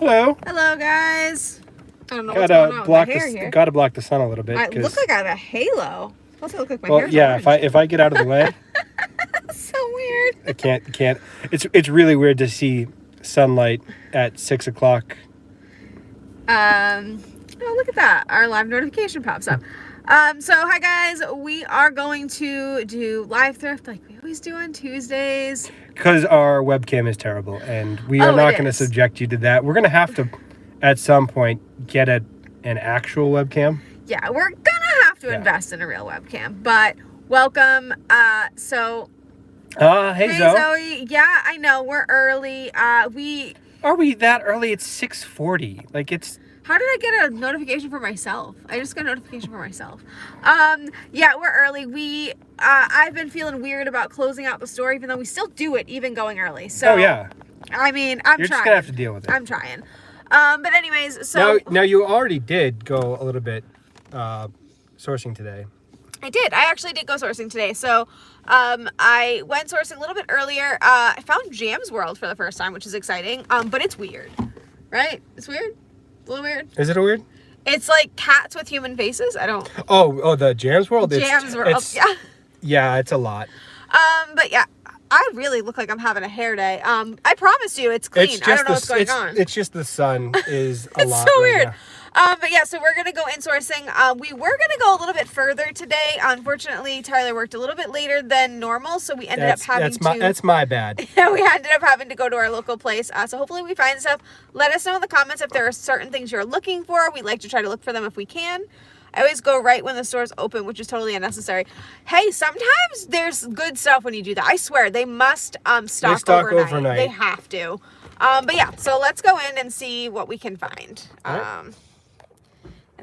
Hello. Hello, guys. I don't know what's going on with my hair here. Gotta block the sun a little bit. I look like I have a halo. It's supposed to look like my hair's yeah. orange. If I get out of the way, So weird. I can't. It's really weird to see sunlight at 6 o'clock. Oh, look at that. Our live notification pops up. So hi guys, we are going to do live thrift like we always do on Tuesdays. Because our webcam is terrible, and we are not going to subject you to that. We're going to have to, at some point, get an actual webcam. Yeah, we're going to have to invest in a real webcam. But welcome. Hey Zoe. Zoe. Yeah, I know, we're early. Are we that early? It's 6:40. Like, it's... How did I get a notification for myself? I just got a notification for myself. Yeah, we're early. I've been feeling weird about closing out the store, even though we still do it, even going early. So, oh, yeah. I mean, I'm trying. You're just going to have to deal with it. I'm trying. But anyways, so... Now, you already did go a little bit sourcing today. I did. I actually did go sourcing today. So, I went sourcing a little bit earlier. I found Jam's World for the first time, which is exciting. But it's weird. Right? It's weird? A little weird. Is it a weird? It's like cats with human faces. I don't... Oh, the Jam's World? Jam's World, yeah. Yeah, it's a lot. But yeah, I really look like I'm having a hair day. I promise you, it's clean. I don't know what's going on. It's just the sun is a lot. It's so weird. Now. But yeah, so we're going to go in sourcing. We were going to go a little bit further today. Unfortunately, Tyler worked a little bit later than normal, so we ended up having to... That's my bad. Yeah, we ended up having to go to our local place. So hopefully we find stuff. Let us know in the comments if there are certain things you're looking for. We like to try to look for them if we can. I always go right when the store's open, which is totally unnecessary. Hey, sometimes there's good stuff when you do that. I swear, they must stock overnight. They have to. But yeah, so let's go in and see what we can find. And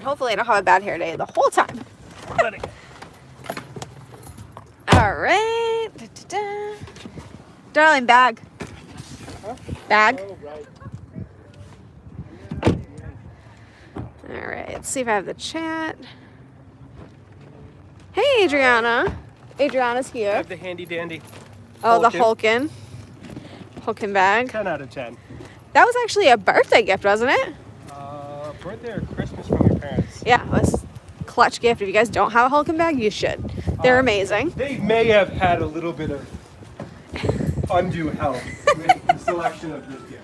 hopefully I don't have a bad hair day the whole time. All right. Da-da-da. Darling, bag. Huh? Bag. Oh, right. All right, let's see if I have the chat. Hey, Adriana. Adriana's here. I have the handy dandy. Oh, the Hulkin bag. 10 out of 10. That was actually a birthday gift, wasn't it? Birthday or Christmas from your parents. Yeah, it was a clutch gift. If you guys don't have a Hulkin bag, you should. They're amazing. They may have had a little bit of undue help with the selection of this gift.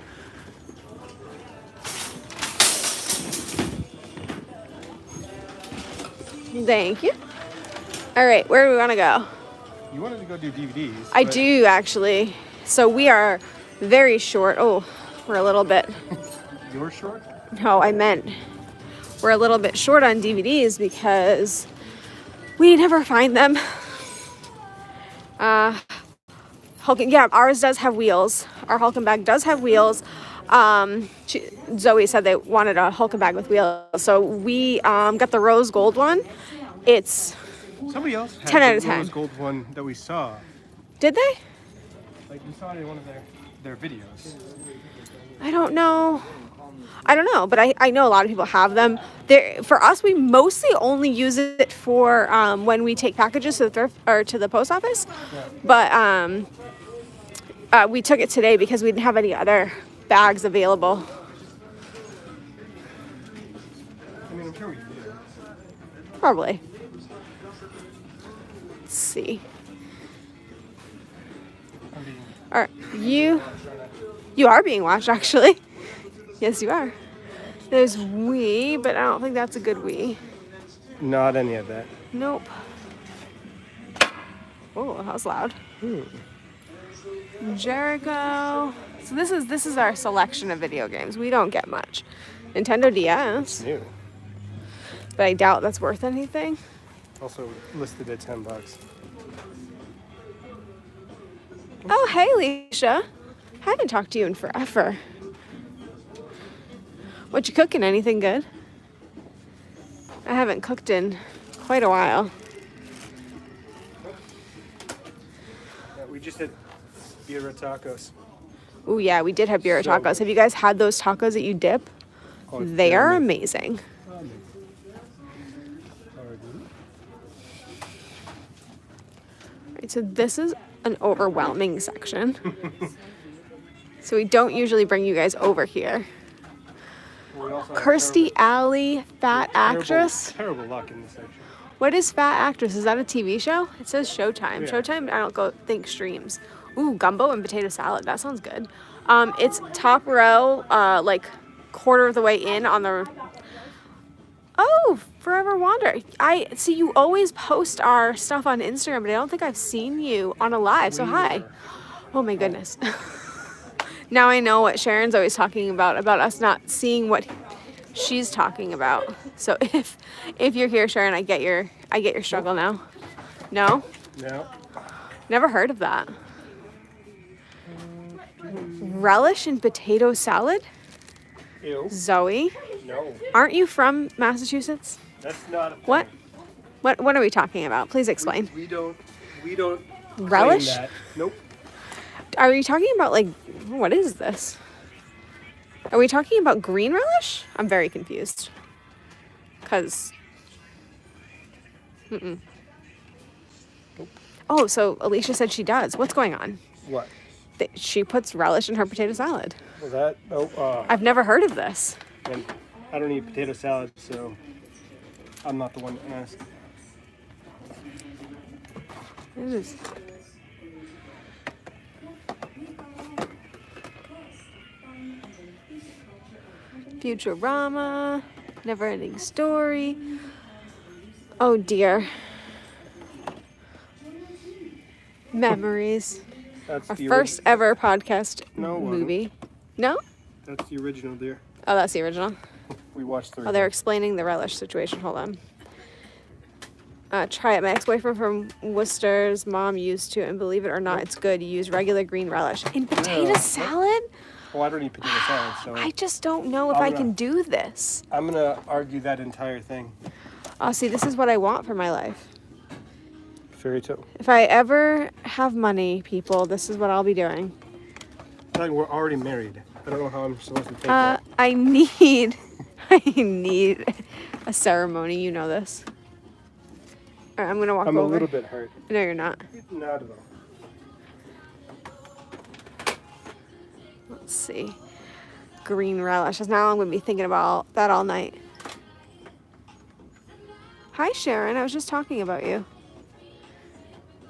Thank you. All right, where do we want to go? You wanted to go do DVDs. I do, actually. So we are very short. Oh, we're a little bit... You're short? No, I meant we're a little bit short on DVDs because we never find them. Hulkin, yeah, ours does have wheels. Our Hulkin bag does have wheels. Zoe said they wanted a Hulkin bag with wheels, so we got the rose gold one. It's somebody else had 10 out of 10. The rose gold one that we saw. Did they? Like we saw it in one of their videos. I don't know, but I know a lot of people have them. For us, we mostly only use it for when we take packages to the thrift or to the post office. Yeah. But we took it today because we didn't have any other bags available. I mean, I'm sure we do. Probably. Let's see. Are you are being watched, actually. Yes, you are. There's we, but I don't think that's a good we. Not any of that. Nope. Oh, that was loud. Jericho. So this is our selection of video games. We don't get much. Nintendo DS. It's new. But I doubt that's worth anything. Also listed at $10. Oh, hey, Leisha. Haven't talked to you in forever. What you cooking? Anything good? I haven't cooked in quite a while. Yeah, we just had birria tacos. Oh yeah, we did have birria tacos. Have you guys had those tacos that you dip? Oh, they are amazing. Right, so this is an overwhelming section. So we don't usually bring you guys over here. We also have Kirstie Alley, fat actress. Terrible luck in this section. What is Fat Actress? Is that a TV show? It says Showtime. Yeah. Showtime, I don't think streams. Ooh, gumbo and potato salad. That sounds good. It's top row, like quarter of the way in on the... Oh, Forever Wander. I see you always post our stuff on Instagram, but I don't think I've seen you on a live. So hi. Oh my goodness. Now I know what Sharon's always talking about us not seeing what she's talking about. So if you're here, Sharon, I get your struggle now. No? No. Never heard of that. Relish and potato salad? Ew. Zoe? No. Aren't you from Massachusetts? That's not a thing. What? What are we talking about? Please explain. We don't Relish? claim that. Nope. Are you talking about, like, what is this? Are we talking about green relish? I'm very confused. Because... Nope. Oh, so Alicia said she does. What's going on? What? She puts relish in her potato salad. Was that? Oh, I've never heard of this. and I don't eat potato salad, so I'm not the one to ask. It is. Futurama, Never Ending Story. Oh dear. Memories. That's Our the first ever podcast No, it wasn't. movie. No? That's the original, dear. Oh, that's the original. We watched 3. Oh, they're explaining the relish situation. Hold on. Try it. My ex-boyfriend from Worcester's mom used to, and believe it or not, it's good. You use regular green relish in potato Yeah. salad. Well, I don't eat potato salad, so I just don't know if I can do this. I'm gonna argue that entire thing. Oh, see, this is what I want for my life. Fairy tale. If I ever have money, people, this is what I'll be doing. Like, we're already married. I don't know how I'm supposed to take that. I need a ceremony. You know this. All right, I'm gonna walk I'm over. a little bit hurt. No, you're not. Not at all. Let's see. Green relish. Now I'm gonna be thinking about that all night. Hi, Sharon. I was just talking about you.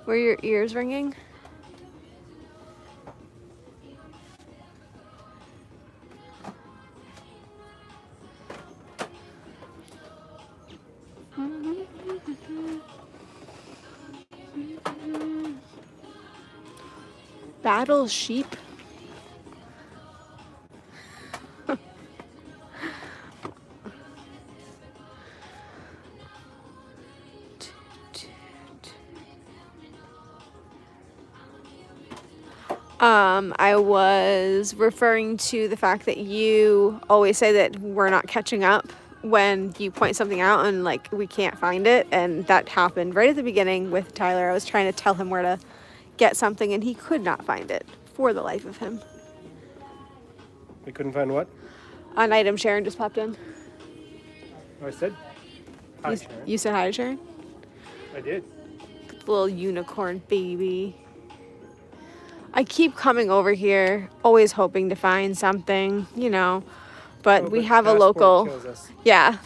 Were your ears ringing? Battle sheep. I was referring to the fact that you always say that we're not catching up when you point something out and like we can't find it, and that happened right at the beginning with Tyler. I was trying to tell him where to get something and he could not find it for the life of him. We couldn't find what? An item Sharon just popped in. I said hi, Sharon. You said hi to Sharon? I did. Little unicorn baby. I keep coming over here, always hoping to find something, you know, but we have a local,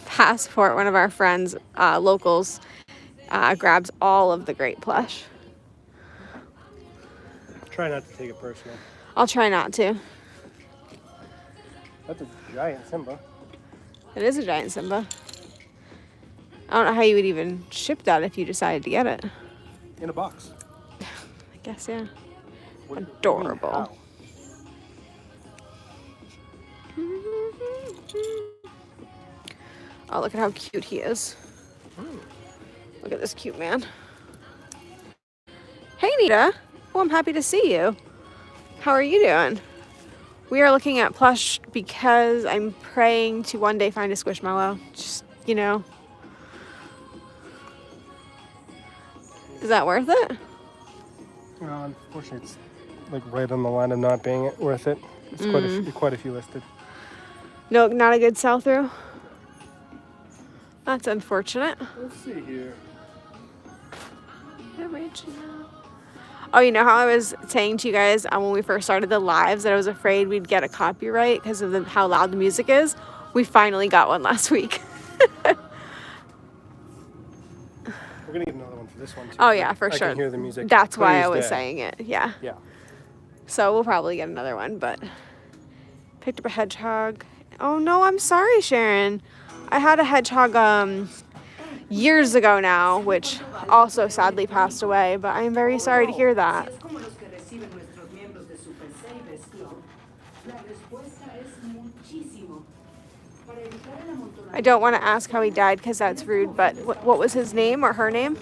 Passport, one of our friends, locals, grabs all of the great plush. Try not to take it personal. I'll try not to. That's a giant Simba. It is a giant Simba. I don't know how you would even ship that if you decided to get it. In a box. I guess, yeah. What Adorable. Oh, look at how cute he is. Look at this cute man. Hey, Nita. Oh, I'm happy to see you. How are you doing? We are looking at plush because I'm praying to one day find a Squishmallow. Just, you know. Is that worth it? Well, unfortunately, it's like right on the line of not being worth it. It's quite a few listed. No, not a good sell through. That's unfortunate. Let's see here. Oh, you know how I was saying to you guys when we first started the lives that I was afraid we'd get a copyright because of how loud the music is? We finally got one last week. We're gonna get another one for this one too. Oh yeah, for I sure. can hear the music. That's why clear I as was day. saying it. Yeah. Yeah. So we'll probably get another one, but picked up a hedgehog. Oh no, I'm sorry, Sharon. I had a hedgehog years ago now, which also sadly passed away, but I am very sorry to hear that. I don't want to ask how he died because that's rude, but what was his name or her name?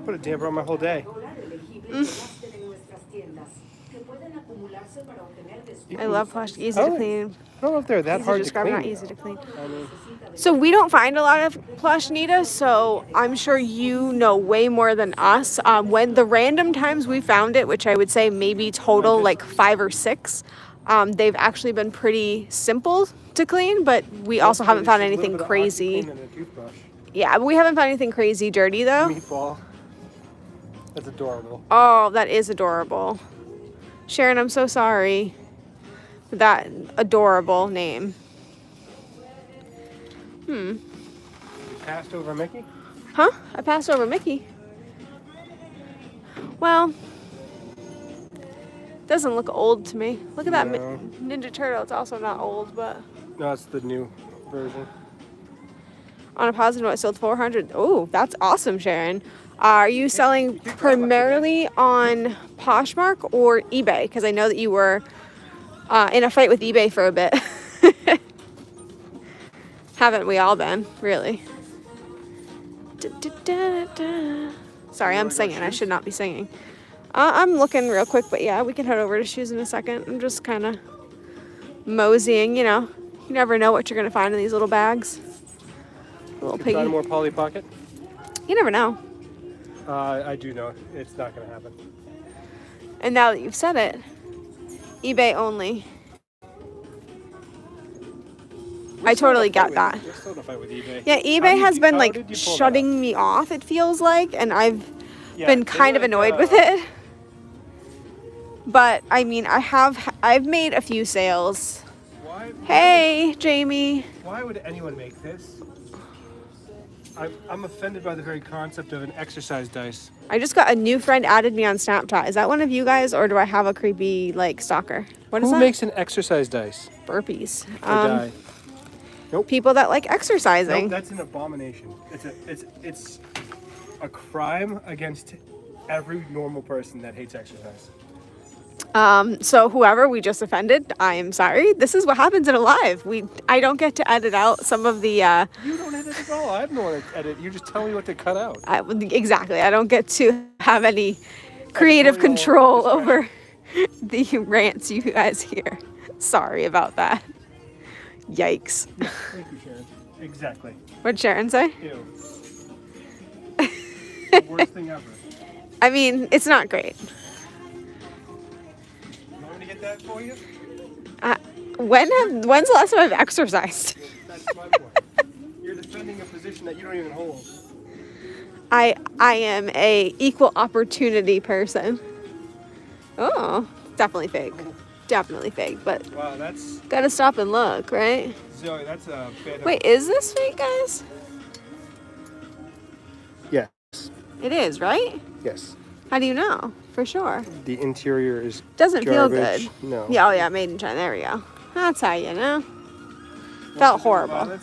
Put a damper on my whole day. I love plush. Easy to clean. I don't know if they're that Easy hard to to describe, clean. not easy to clean. I mean, So we don't find a lot of plush, Nita, so I'm sure you know way more than us. When the random times we found it, which I would say maybe total like 5 or 6, they've actually been pretty simple to clean, but we also haven't found anything crazy. Yeah, but we haven't found anything crazy dirty though. Meatball. That's adorable. Oh, that is adorable. Sharon, I'm so sorry for that adorable name. You passed over Mickey? Huh? I passed over Mickey. Well, doesn't look old to me. Look at that No. Ninja Turtle. It's also not old, but No, it's the new version. on a positive note, it sold 400. Oh, that's awesome, Sharon. Are you selling primarily on Poshmark or eBay? Because I know that you were in a fight with eBay for a bit. Haven't we all been, really? Sorry, I'm singing. I should not be singing. I'm looking real quick, but yeah, we can head over to shoes in a second. I'm just kind of moseying, you know. You never know what you're going to find in these little bags. Little piggy. Find more Polly Pocket? You never know. I do know. It's not going to happen. And now that you've said it, eBay only. I totally get that. We're still in a fight with eBay. Yeah, eBay has been like shutting me off, it feels like, and I've been kind of annoyed with it. But I mean, I've made a few sales. Hey, Jamie. Why would anyone make this? I'm offended by the very concept of an exercise dice. I just got a new friend added me on Snapchat. Is that one of you guys, or do I have a creepy like stalker? What is that? Who makes an exercise dice? Burpees. Or die? Nope. People that like exercising. No, that's an abomination. It's a crime against every normal person that hates exercise. So whoever we just offended, I am sorry. This is what happens in a live. I don't get to edit out some of the. You don't edit at all. I'm the one that edit. You just tell me what to cut out. Exactly. I don't get to have any creative control over the rants you guys hear. Sorry about that. Yikes. Yeah, thank you, Sharon. Exactly. What'd Sharon say? Ew. The worst thing ever. I mean, it's not great. You want me to get that for you? When's the last time I've exercised? That's my point. You're defending a position that you don't even hold. I am a equal opportunity person. Oh, definitely fake. Definitely fake, but Wow, that's gotta stop and look, right? Zoe. That's a bit. Wait, is this fake, guys? Yes. It is, right? Yes. How do you know? For sure. The interior is Doesn't feel garbage. good. No. Yeah, oh yeah, made in China. There we go. That's how you know. Felt horrible.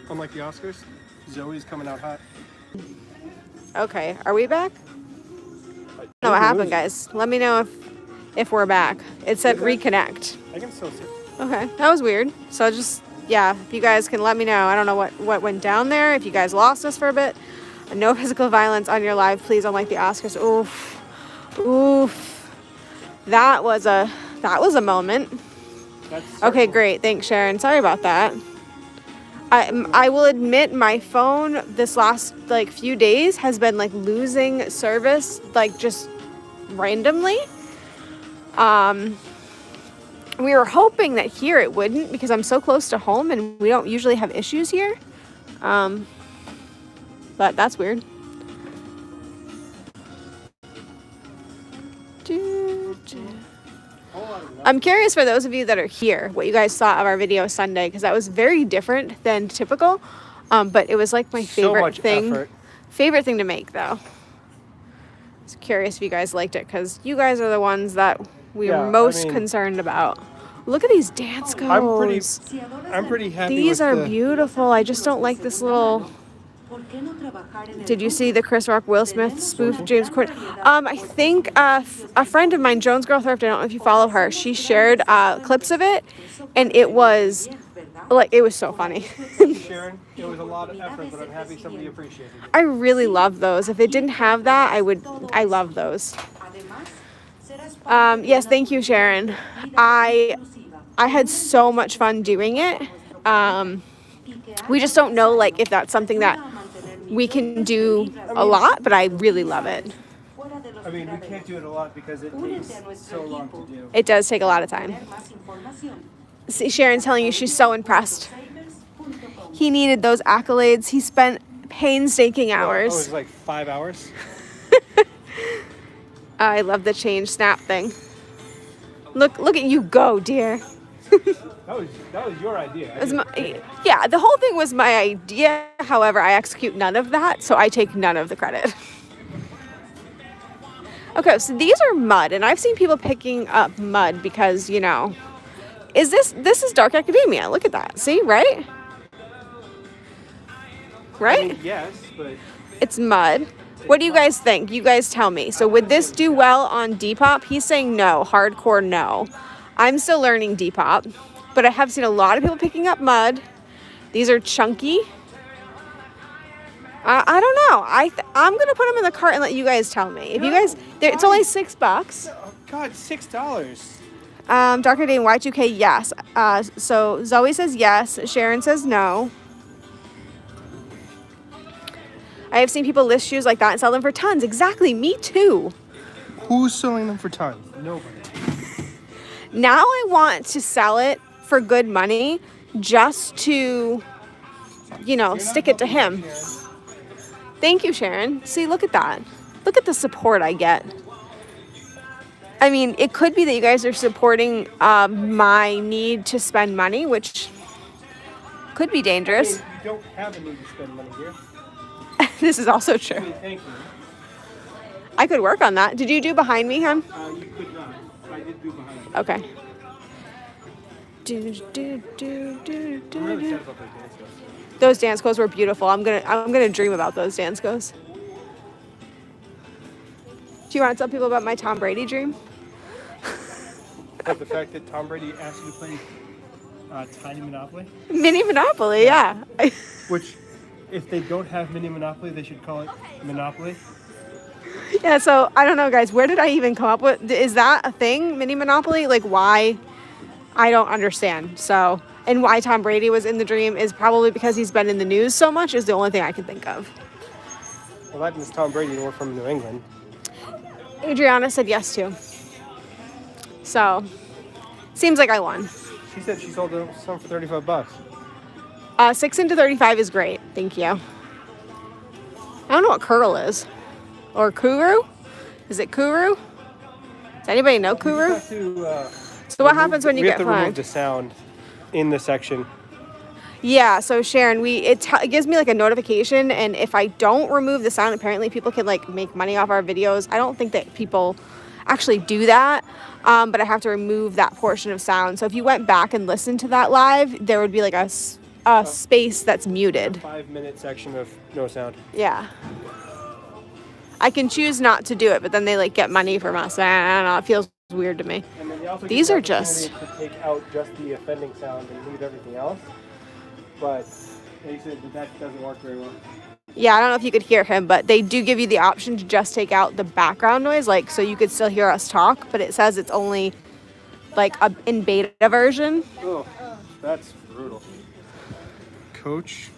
Unlike the Oscars, Zoe's coming out hot. Okay, are we back? No, what happened, guys? Let me know if we're back. It said reconnect. I can still see. Okay, that was weird. So just, yeah, if you guys can let me know. I don't know what went down there. If you guys lost us for a bit. No physical violence on your live, please. Unlike the Oscars. Oof. Oof. That was a moment. Okay, great. Thanks, Sharon. Sorry about that. I will admit my phone this last like few days has been like losing service like just randomly. We were hoping that here it wouldn't because I'm so close to home and we don't usually have issues here. But that's weird. I'm curious for those of you that are here, what you guys thought of our video Sunday, because that was very different than typical. But it was like my favorite thing. Favorite thing to make, though. I was curious if you guys liked it, because you guys are the ones that we are most concerned about. Look at these dance goes. I'm pretty happy. These are beautiful. I just don't like this little. Did you see the Chris Rock Will Smith spoof James Corden? I think a friend of mine, Jones Girl Thrift, I don't know if you follow her, she shared clips of it, and it was like, it was so funny. Sharon, it was a lot of effort, but I'm happy somebody appreciated it. I really love those. If it didn't have that, I love those. Yes, thank you, Sharon. I had so much fun doing it. We just don't know like if that's something that we can do a lot, but I really love it. I mean, we can't do it a lot because it takes so long to do. It does take a lot of time. See, Sharon's telling you she's so impressed. He needed those accolades. He spent painstaking hours. Oh, it was like 5 hours? I love the change snap thing. Look at you go, dear. That was your idea. Yeah, the whole thing was my idea. However, I execute none of that, so I take none of the credit. Okay, so these are mud, and I've seen people picking up mud because, you know, this is dark academia. Look at that. See, right? Right? I mean, yes, but it's mud. What do you guys think? You guys tell me. So would this do well on Depop? He's saying no, hardcore no. I'm still learning Depop, but I have seen a lot of people picking up mud. These are chunky. I don't know. I'm gonna put them in the cart and let you guys tell me. If you guys, it's only $6. Oh God, $6. Dr. Dane, Y2K, yes. So Zoe says yes. Sharon says no. I have seen people list shoes like that and sell them for tons. Exactly, me too. Who's selling them for tons? Nobody. Now I want to sell it for good money just to, you know, stick it to him. Thank you, Sharon. See, look at that. Look at the support I get. I mean, it could be that you guys are supporting my need to spend money, which could be dangerous. I mean, you don't have a need to spend money here. This is also true. I mean, thank you. I could work on that. Did you do behind me, hon? You could not. I did do behind you. Okay. I'm really sad about those dance goes. Those dance goes were beautiful. I'm gonna dream about those dance goes. Do you want to tell people about my Tom Brady dream? But the fact that Tom Brady asked you to play Tiny Monopoly? Mini Monopoly, yeah. Which, if they don't have Mini Monopoly, they should call it Monopoly. Yeah, so I don't know, guys. Where did I even come up with? Is that a thing, Mini Monopoly? Like, why? I don't understand. So, and why Tom Brady was in the dream is probably because he's been in the news so much is the only thing I can think of. Well, that is Tom Brady, and we're from New England. Adriana said yes to. So, seems like I won. She said she sold some for $35. 6 into 35 is great. Thank you. I don't know what curl is. Or kuru? Is it kuru? Does anybody know kuru? So what happens when you get flagged? We have to remove the sound in the section. Yeah, so Sharon, it gives me like a notification, and if I don't remove the sound, apparently people can like make money off our videos. I don't think that people actually do that, but I have to remove that portion of sound. So if you went back and listened to that live, there would be like a space that's muted. 5-minute section of no sound. Yeah. I can choose not to do it, but then they like get money from us. I don't know. It feels weird to me. And then you also These get are the just opportunity to take out just the offending sound and leave everything else. But they said that doesn't work very well. Yeah, I don't know if you could hear him, but they do give you the option to just take out the background noise, like so you could still hear us talk, but it says it's only like in beta version. Oh, that's brutal. Coach.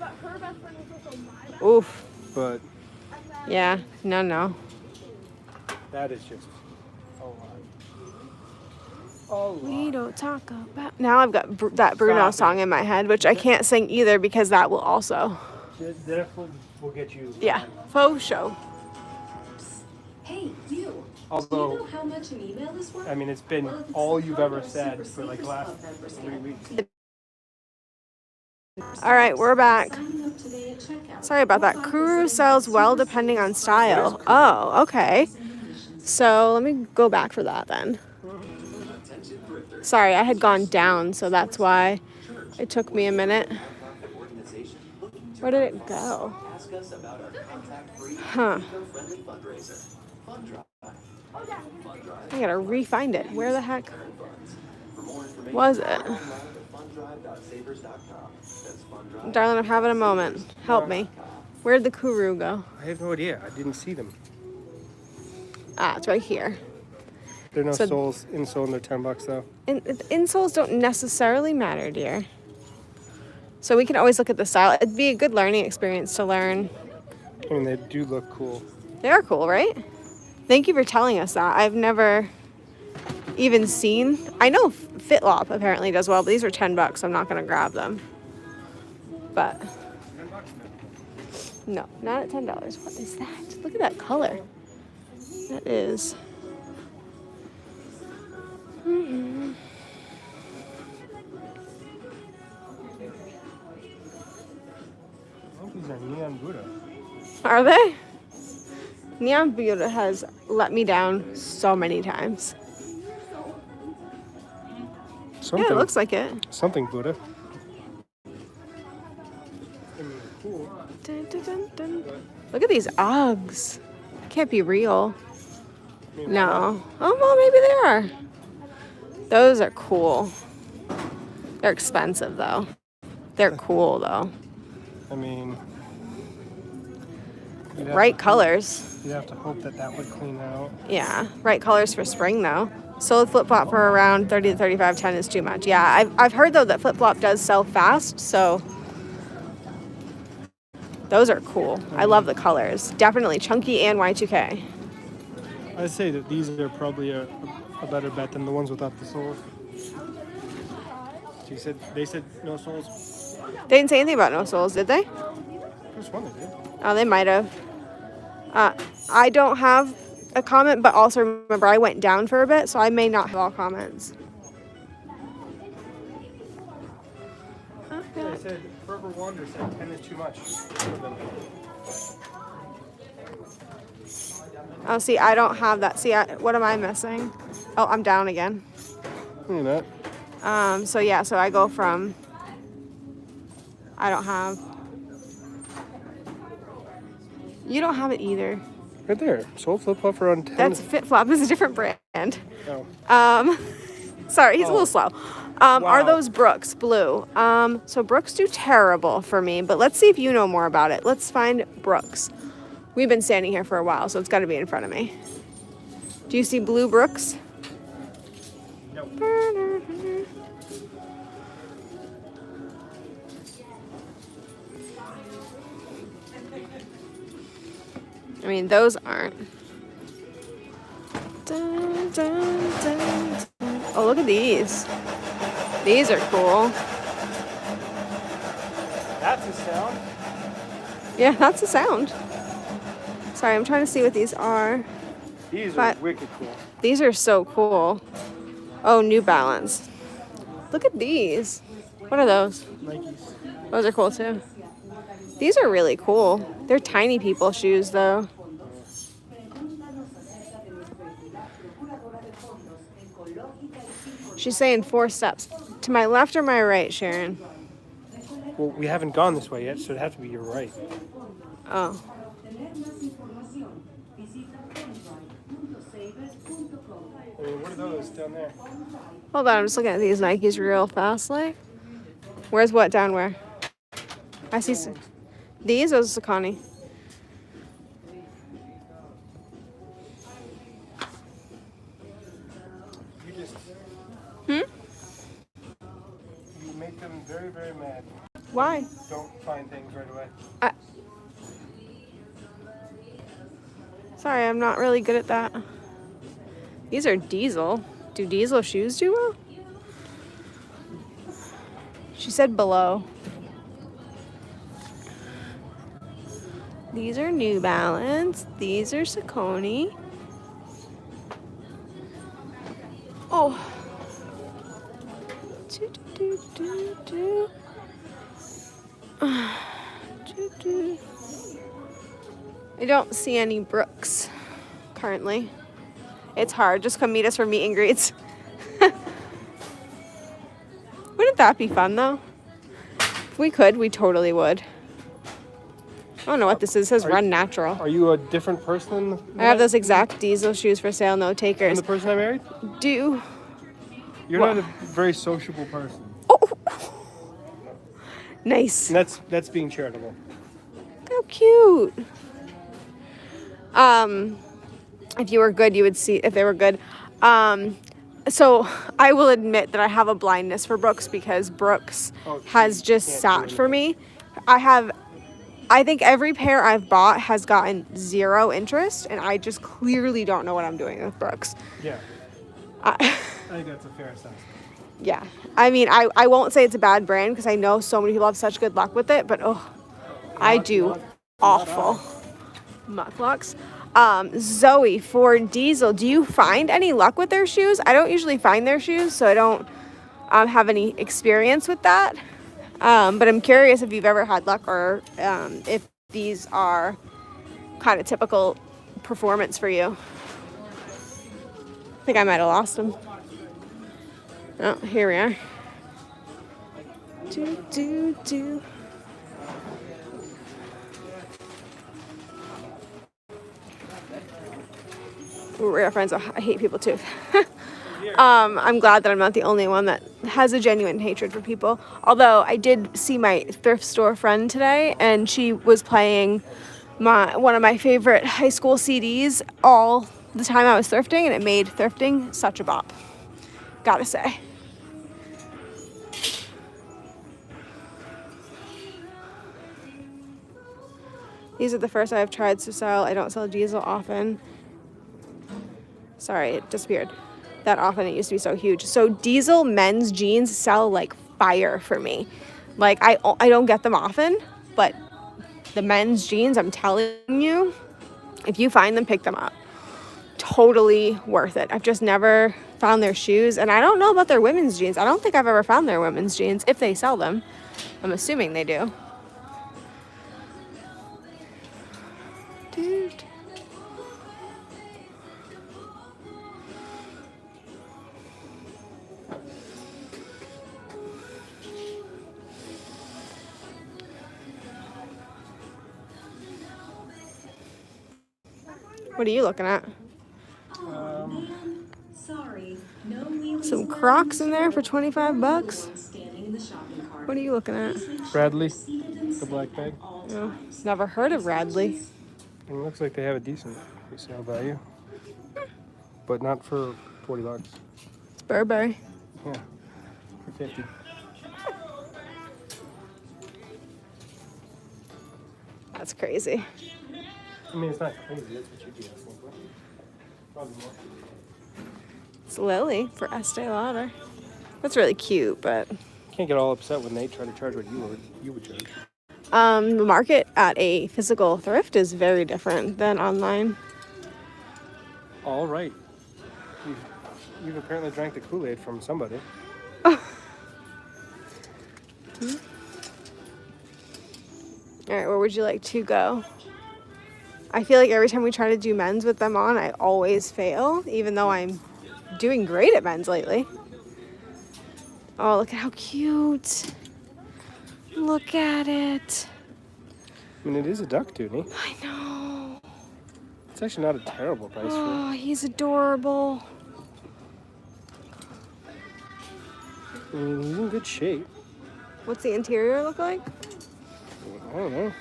Oof. But yeah, no. That is just a lot. We don't talk about. Now I've got that Bruno song in my head, which I can't sing either because that will also. That will get you. Yeah, faux show. Hey, you. Although, Do you know how much an email is worth? I mean, it's been all you've ever said for like the last 3 weeks. All right, we're back. Signing up today at checkout. Sorry about that. Kuru sells well depending on style. Oh, okay. So let me go back for that then. Sorry, I had gone down, so that's why it took me a minute. Where did it go? Huh. I gotta re-find it. Where the heck was it? Darling, I'm having a moment. Help me. Where'd the Kuru go? I have no idea. I didn't see them. Ah, it's right here. There are no So- soles insole and they're $10 though. Insoles don't necessarily matter, dear. So we can always look at the style. It'd be a good learning experience to learn. I mean, they do look cool. They are cool, right? Thank you for telling us that. I've never even seen. I know FitLop apparently does well, but these are $10, so I'm not going to grab them. But no, not at $10. What is that? Look at that color. That is. Oh, these are neon Buddha. Are they? Neon Buddha has let me down so many times. Something, Yeah, it looks like it. something Buddha. I mean, cool. Dun, dun, dun, dun. Look at these Uggs. Can't be real. I mean, No. Oh, well, maybe they are. Those are cool. They're expensive, though. They're cool, though. I mean, you'd have Bright to colors. You'd have to hope that that would clean out. Yeah, bright colors for spring, though. Sold flip-flop for around 30 to 35, 10 is too much. Yeah, I've heard, though, that flip-flop does sell fast, so those are cool. I love the colors. Definitely chunky and Y2K. I'd say that these are probably a better bet than the ones without the soles. They said no soles. They didn't say anything about no soles, did they? First one they did. Oh, they might have. I don't have a comment, but also remember I went down for a bit, so I may not have all comments. They said Forever Wander said 10 is too much for them. Oh, see, I don't have that. See, what am I missing? Oh, I'm down again. Look at that. So yeah, so I go from, I don't have, you don't have it either. Right there. Sole flip flop for on 10. That's FitFlop is a different brand. Oh. Sorry, he's a little slow. Are Wow. those Brooks blue? So Brooks do terrible for me, but let's see if you know more about it. Let's find Brooks. We've been standing here for a while, so it's got to be in front of me. Do you see blue Brooks? No. I mean, those aren't. Dun, dun, dun, dun. Oh, look at these. These are cool. That's a sound. Yeah, that's a sound. Sorry, I'm trying to see what these are. These But- are wicked cool. These are so cool. Oh, New Balance. Look at these. What are those? Nikes. Those are cool too. These are really cool. They're tiny people shoes though. She's saying 4 steps. To my left or my right, Sharon? Well, we haven't gone this way yet, so it'd have to be your right. Oh. I mean, what are those down there? Hold on, I'm just looking at these Nikes real fast like. Where's what down where? I see these, those are Saucony. You just Hmm? you make them very, very mad. Why? Don't find things right away. Sorry, I'm not really good at that. These are Diesel. Do Diesel shoes do well? She said below. These are New Balance. These are Saucony. Oh. Do, do, do, do, do. I don't see any Brooks currently. It's hard. Just come meet us for meet and greets. Wouldn't that be fun though? If we could, we totally would. I don't know what this is. It says run natural. Are you a different person? I have those exact diesel shoes for sale, no And takers. the person I married? Do. You're What? not a very sociable person. Oh. Nice. And that's being charitable. How cute. If you were good, you would see if they were good. So I will admit that I have a blindness for Brooks because Brooks has just sat for me. I think every pair I've bought has gotten zero interest, and I just clearly don't know what I'm doing with Brooks. Yeah. I think that's a fair assessment. Yeah. I mean, I won't say it's a bad brand because I know so many people have such good luck with it, but I do awful mucklucks. Zoe, for Diesel, do you find any luck with their shoes? I don't usually find their shoes, so I don't have any experience with that. But I'm curious if you've ever had luck or if these are kind of typical performance for you. I think I might have lost them. Oh, here we are. Do. We're friends. I hate people too. I'm glad that I'm not the only one that has a genuine hatred for people. Although I did see my thrift store friend today, and she was playing one of my favorite high school CDs all the time I was thrifting, and it made thrifting such a bop. Gotta say. These are the first I've tried to sell. I don't sell Diesel often. Sorry, it disappeared. That often. It used to be so huge. So Diesel men's jeans sell like fire for me. Like I don't get them often, but the men's jeans, I'm telling you, if you find them, pick them up. Totally worth it. I've just never found their shoes, and I don't know about their women's jeans. I don't think I've ever found their women's jeans if they sell them. I'm assuming they do. Dude. What are you looking at? Sorry, no wheelies Some allowed Crocs in in there for store. $25. Standing in the shopping cart. What are you looking at? Bradley, the black bag. Oh, never heard of Radley. It looks like they have a decent resale value, but not for $40. It's Burberry. Yeah, for 50. That's crazy. I mean, it's not crazy. That's what you'd be asking for. Probably more. It's Lily for Estee Lauder. That's really cute, but Can't get all upset when they try to charge what you would charge. the market at a physical thrift is very different than online. All right. You've apparently drank the Kool-Aid from somebody. All right, where would you like to go? I feel like every time we try to do men's with them on, I always fail, even though I'm doing great at men's lately. Oh, look at how cute. Look at it. I mean, it is a duck toonie. I know. It's actually not a terrible price for Oh, he's adorable. it. I mean, he's in good shape. What's the interior look like? I don't know.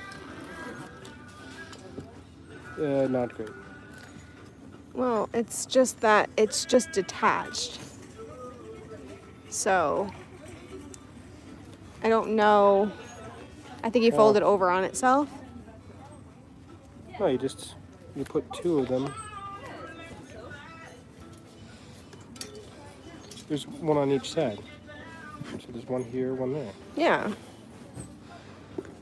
Not great. Well, it's just that it's just detached. So, I don't know. I think you fold it over on itself. No, you put two of them. There's one on each side. So there's one here, one there. Yeah.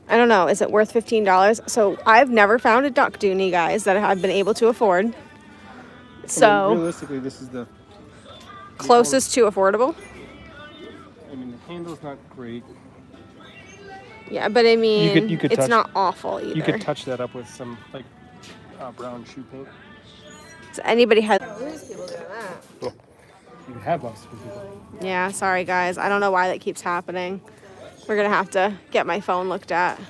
I don't know. Is it worth $15? So I've never found a duck doonie, guys, that I've been able to afford. I mean, So realistically, this is the closest to affordable. I mean, the handle's not great. Yeah, but I mean, you could it's touch, not awful either. You could touch that up with some like brown shoe paint. So anybody has lose people doing that. Yeah. You could have lost people. Yeah, sorry guys. I don't know why that keeps happening. We're gonna have to get my phone looked at.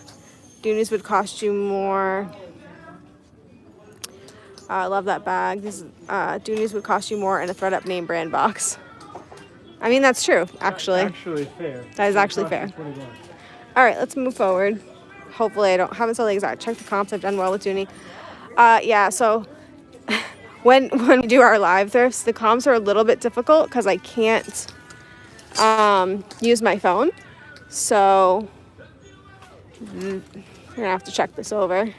Doonies would cost you more. I love that bag. This Doonies would cost you more in a ThreadUp name brand box. I mean, that's true, actually. That's actually fair. That is actually fair. All right, let's move forward. Hopefully I haven't saw the exact. Check the comps. I've done well with Dooney. Yeah, so when we do our live thrifts, the comps are a little bit difficult because I can't use my phone. So we're gonna have to check this over.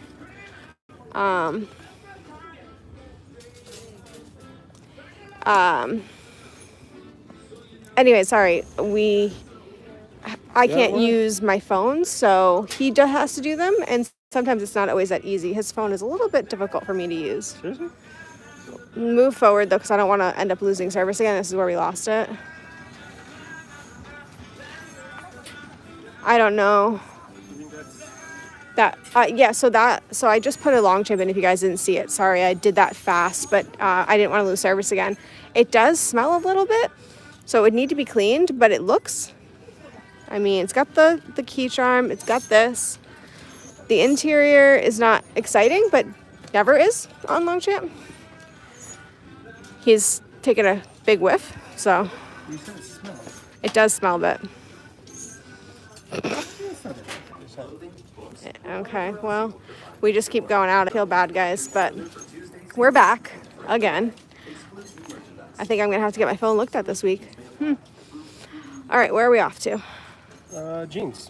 Anyway, sorry. I can't use my phone, so he has to do them, and sometimes it's not always that easy. His phone is a little bit difficult for me to use. Seriously? Move forward though, because I don't want to end up losing service again. This is where we lost it. I don't know. Yeah, so I just put a long chip in if you guys didn't see it. Sorry, I did that fast, but I didn't want to lose service again. It does smell a little bit, so it would need to be cleaned, but it looks, I mean, it's got the key charm, it's got this. The interior is not exciting, but never is on Longchamp. He's taken a big whiff, so it does smell a bit. Okay, well, we just keep going out. I feel bad, guys, but we're back again. I think I'm gonna have to get my phone looked at this week. All right, where are we off to? Jeans.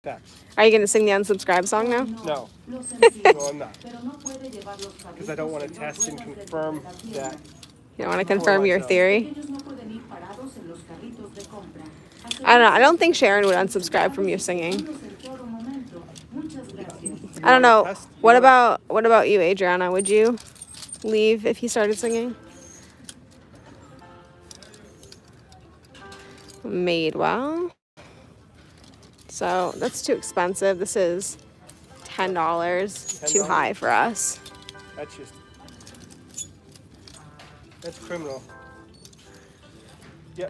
That's. Are you going to sing the unsubscribe song now? No. No, I'm not. Because I don't want to test and confirm that. You don't want to confirm your theory? I don't know. I don't think Sharon would unsubscribe from you singing. I don't know. What about you, Adriana? Would you leave if he started singing? Madewell. So that's too expensive. This is $10. Too high for us. That's criminal. Yeah.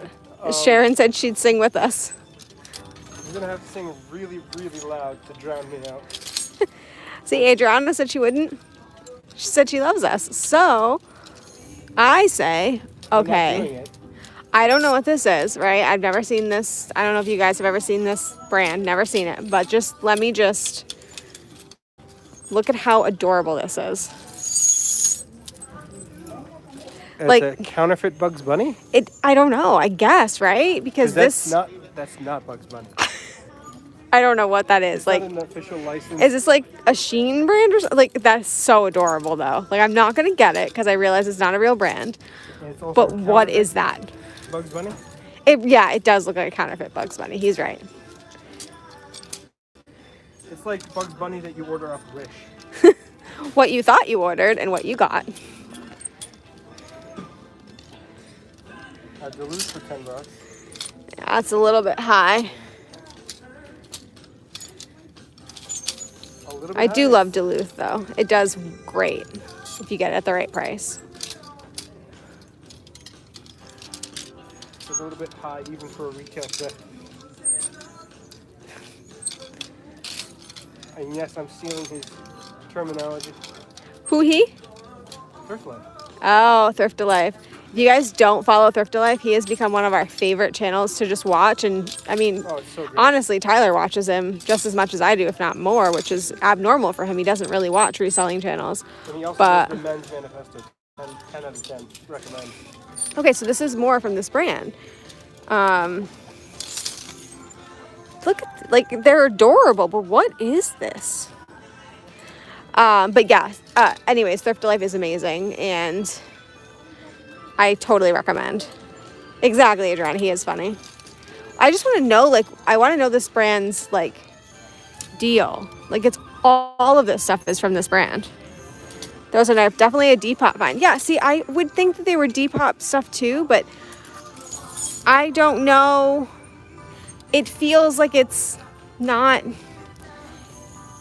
Sharon said she'd sing with us. You're gonna have to sing really, really loud to drown me out. See, Adriana said she wouldn't. She said she loves us. So I say, okay. I don't know what this is, right? I've never seen this. I don't know if you guys have ever seen this brand. Never seen it. But let me look at how adorable this is. It's like a counterfeit Bugs Bunny? I don't know. I guess, right? Because that's not Bugs Bunny. I don't know what that is. It's like not an official license. Is this like a Shein brand or something? Like, that's so adorable though. Like, I'm not gonna get it because I realize it's not a real brand. But what is that? Bugs Bunny? It does look like a counterfeit Bugs Bunny. He's right. It's like Bugs Bunny that you order off Wish. What you thought you ordered and what you got. Duluth for $10. Yeah, that's a little bit high. I do love Duluth though. It does great if you get it at the right price. It's a little bit high even for a retail thrift. And yes, I'm stealing his terminology. Who he? Thrift Life. Oh, Thrift Life. If you guys don't follow Thrift Life, he has become one of our favorite channels to just watch. And I mean, honestly, Tyler watches him just as much as I do, if not more, which is abnormal for him. He doesn't really watch reselling channels. And he also does the Men's Manifesto. 10 out of 10. Recommend. Okay, so this is more from this brand. Look at, like, they're adorable, but what is this? But yeah, anyways, Thrift Life is amazing, and I totally recommend. Exactly, Adriana, he is funny. I just want to know, like, I want to know this brand's, like, deal. Like, it's all of this stuff is from this brand. Those are definitely a Depop find. Yeah, see, I would think that they were Depop stuff too, but I don't know. It feels like it's not,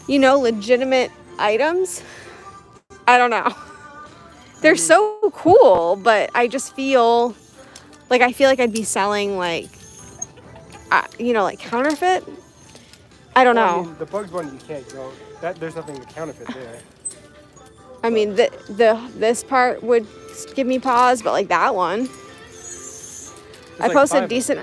legitimate items. I don't know. They're so cool, but I just feel like I'd be selling like counterfeit. I don't know. I mean, the Bugs Bunny you can't go. There's nothing to counterfeit there. I mean, this part would give me pause, but like that one. I posted a decent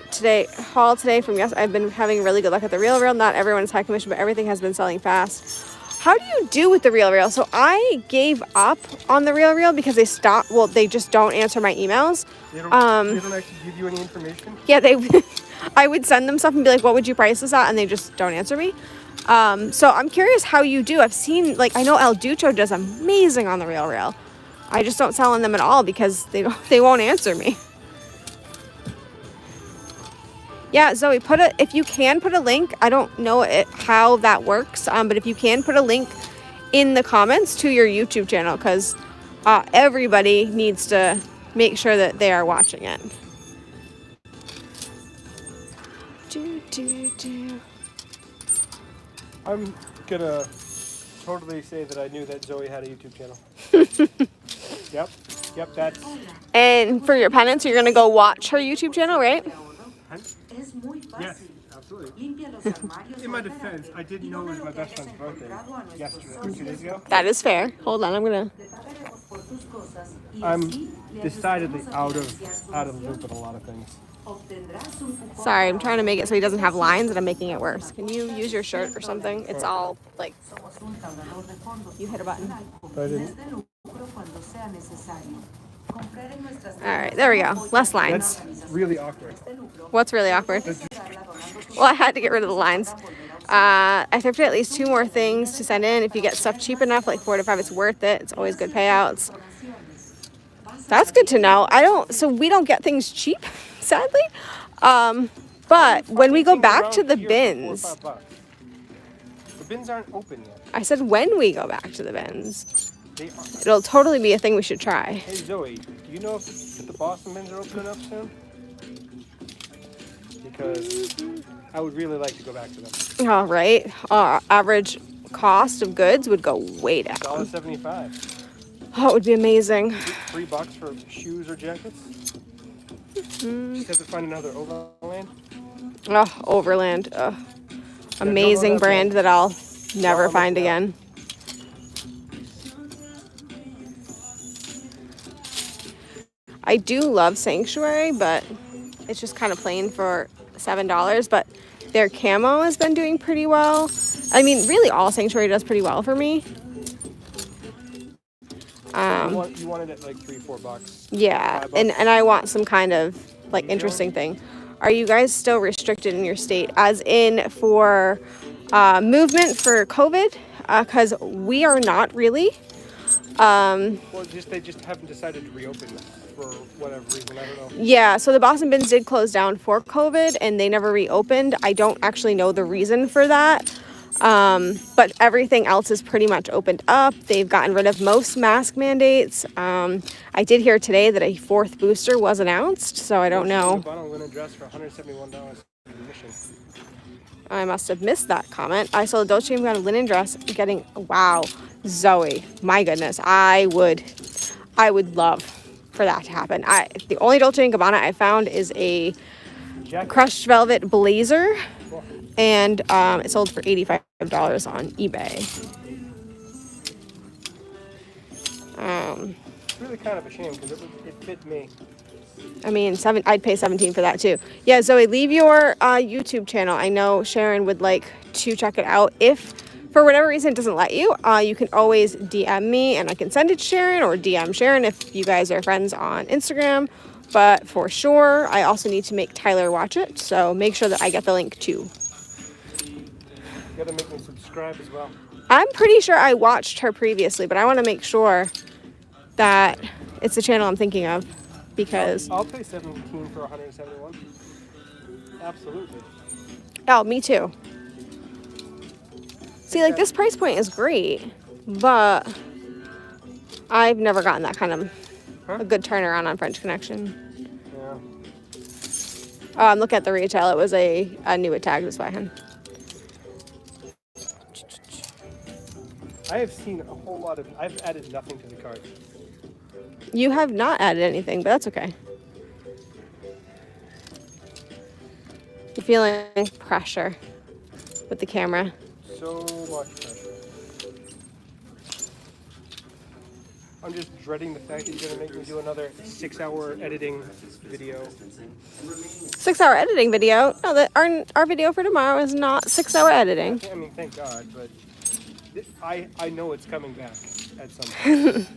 haul today from I've been having really good luck at the Real. Not everyone is high commission, but everything has been selling fast. How do you do with the Real? So I gave up on the Real because they stopped. Well, they just don't answer my emails. They don't actually give you any information? Yeah, I would send them stuff and be like, what would you price this at? And they just don't answer me. So I'm curious how you do. I've seen, I know El Ducho does amazing on the Real. I just don't sell on them at all because they won't answer me. Yeah, Zoe, if you can put a link, I don't know how that works, but if you can put a link in the comments to your YouTube channel, because everybody needs to make sure that they are watching it. I'm gonna totally say that I knew that Zoe had a YouTube channel. Yep, that's... And for your penance, you're gonna go watch her YouTube channel, right? Yes, absolutely. In my defense, I didn't know it was my best friend's birthday yesterday, or 2 days ago. That is fair. Hold on, I'm decidedly out of the loop with a lot of things. Sorry, I'm trying to make it so he doesn't have lines and I'm making it worse. Can you use your shirt or something? It's all like... You hit a button. But I didn't. Alright, there we go. Less lines. That's really awkward. What's really awkward? Well, I had to get rid of the lines. I thrifted at least 2 more things to send in. If you get stuff cheap enough, like 4 to 5, it's worth it. It's always good payouts. That's good to know. So we don't get things cheap, sadly. But when we go back to the bins, the bins aren't open yet. I said when we go back to the bins, it'll totally be a thing we should try. Hey Zoe, do you know if the Boston bins are opening up soon? Because I would really like to go back to them. All right. Average cost of goods would go way down. $1.75. Oh, it would be amazing. $3 for shoes or jackets. Just have to find another Overland. Oh, Overland. Amazing brand that I'll never find again. I do love Sanctuary, but it's just kind of plain for $7. But their camo has been doing pretty well. I mean, really all Sanctuary does pretty well for me. You wanted it like $3-4. Yeah, and I want some kind of like interesting thing. Are you guys still restricted in your state, as in for movement for COVID? Because we are not really. Well, they just haven't decided to reopen for whatever reason. I don't know. Yeah, so the Boston Bins did close down for COVID, and they never reopened. I don't actually know the reason for that. But everything else is pretty much opened up. They've gotten rid of most mask mandates. I did hear today that a 4th booster was announced, so I don't know. I bought a linen dress for $171 admission. I must have missed that comment. I saw the Dolce & Gabbana linen dress getting, wow, Zoe, my goodness, I would love for that to happen. The only Dolce & Gabbana I found is a crushed velvet blazer. And it sold for $85 on eBay. It's really kind of a shame because it fit me. I mean, I'd pay $17 for that too. Yeah, Zoe, leave your YouTube channel. I know Sharon would like to check it out. If for whatever reason it doesn't let you, you can always DM me and I can send it to Sharon, or DM Sharon if you guys are friends on Instagram. But for sure, I also need to make Tyler watch it. So make sure that I get the link too. You gotta make me subscribe as well. I'm pretty sure I watched her previously, but I want to make sure that it's the channel I'm thinking of, because I'll pay $17 for $171. Absolutely. Oh, me too. See, like this price point is great, but I've never gotten that kind of a good turnaround on French Connection. Yeah. Look at the retail. It was a new tag this by. I have seen a whole lot of. I've added nothing to the cart. You have not added anything, but that's okay. You're feeling pressure with the camera. So much pressure. I'm just dreading the fact that you're gonna make me do another 6-hour editing video. 6-hour editing video? No, our video for tomorrow is not 6-hour editing. I mean, thank God, but I know it's coming back at some point.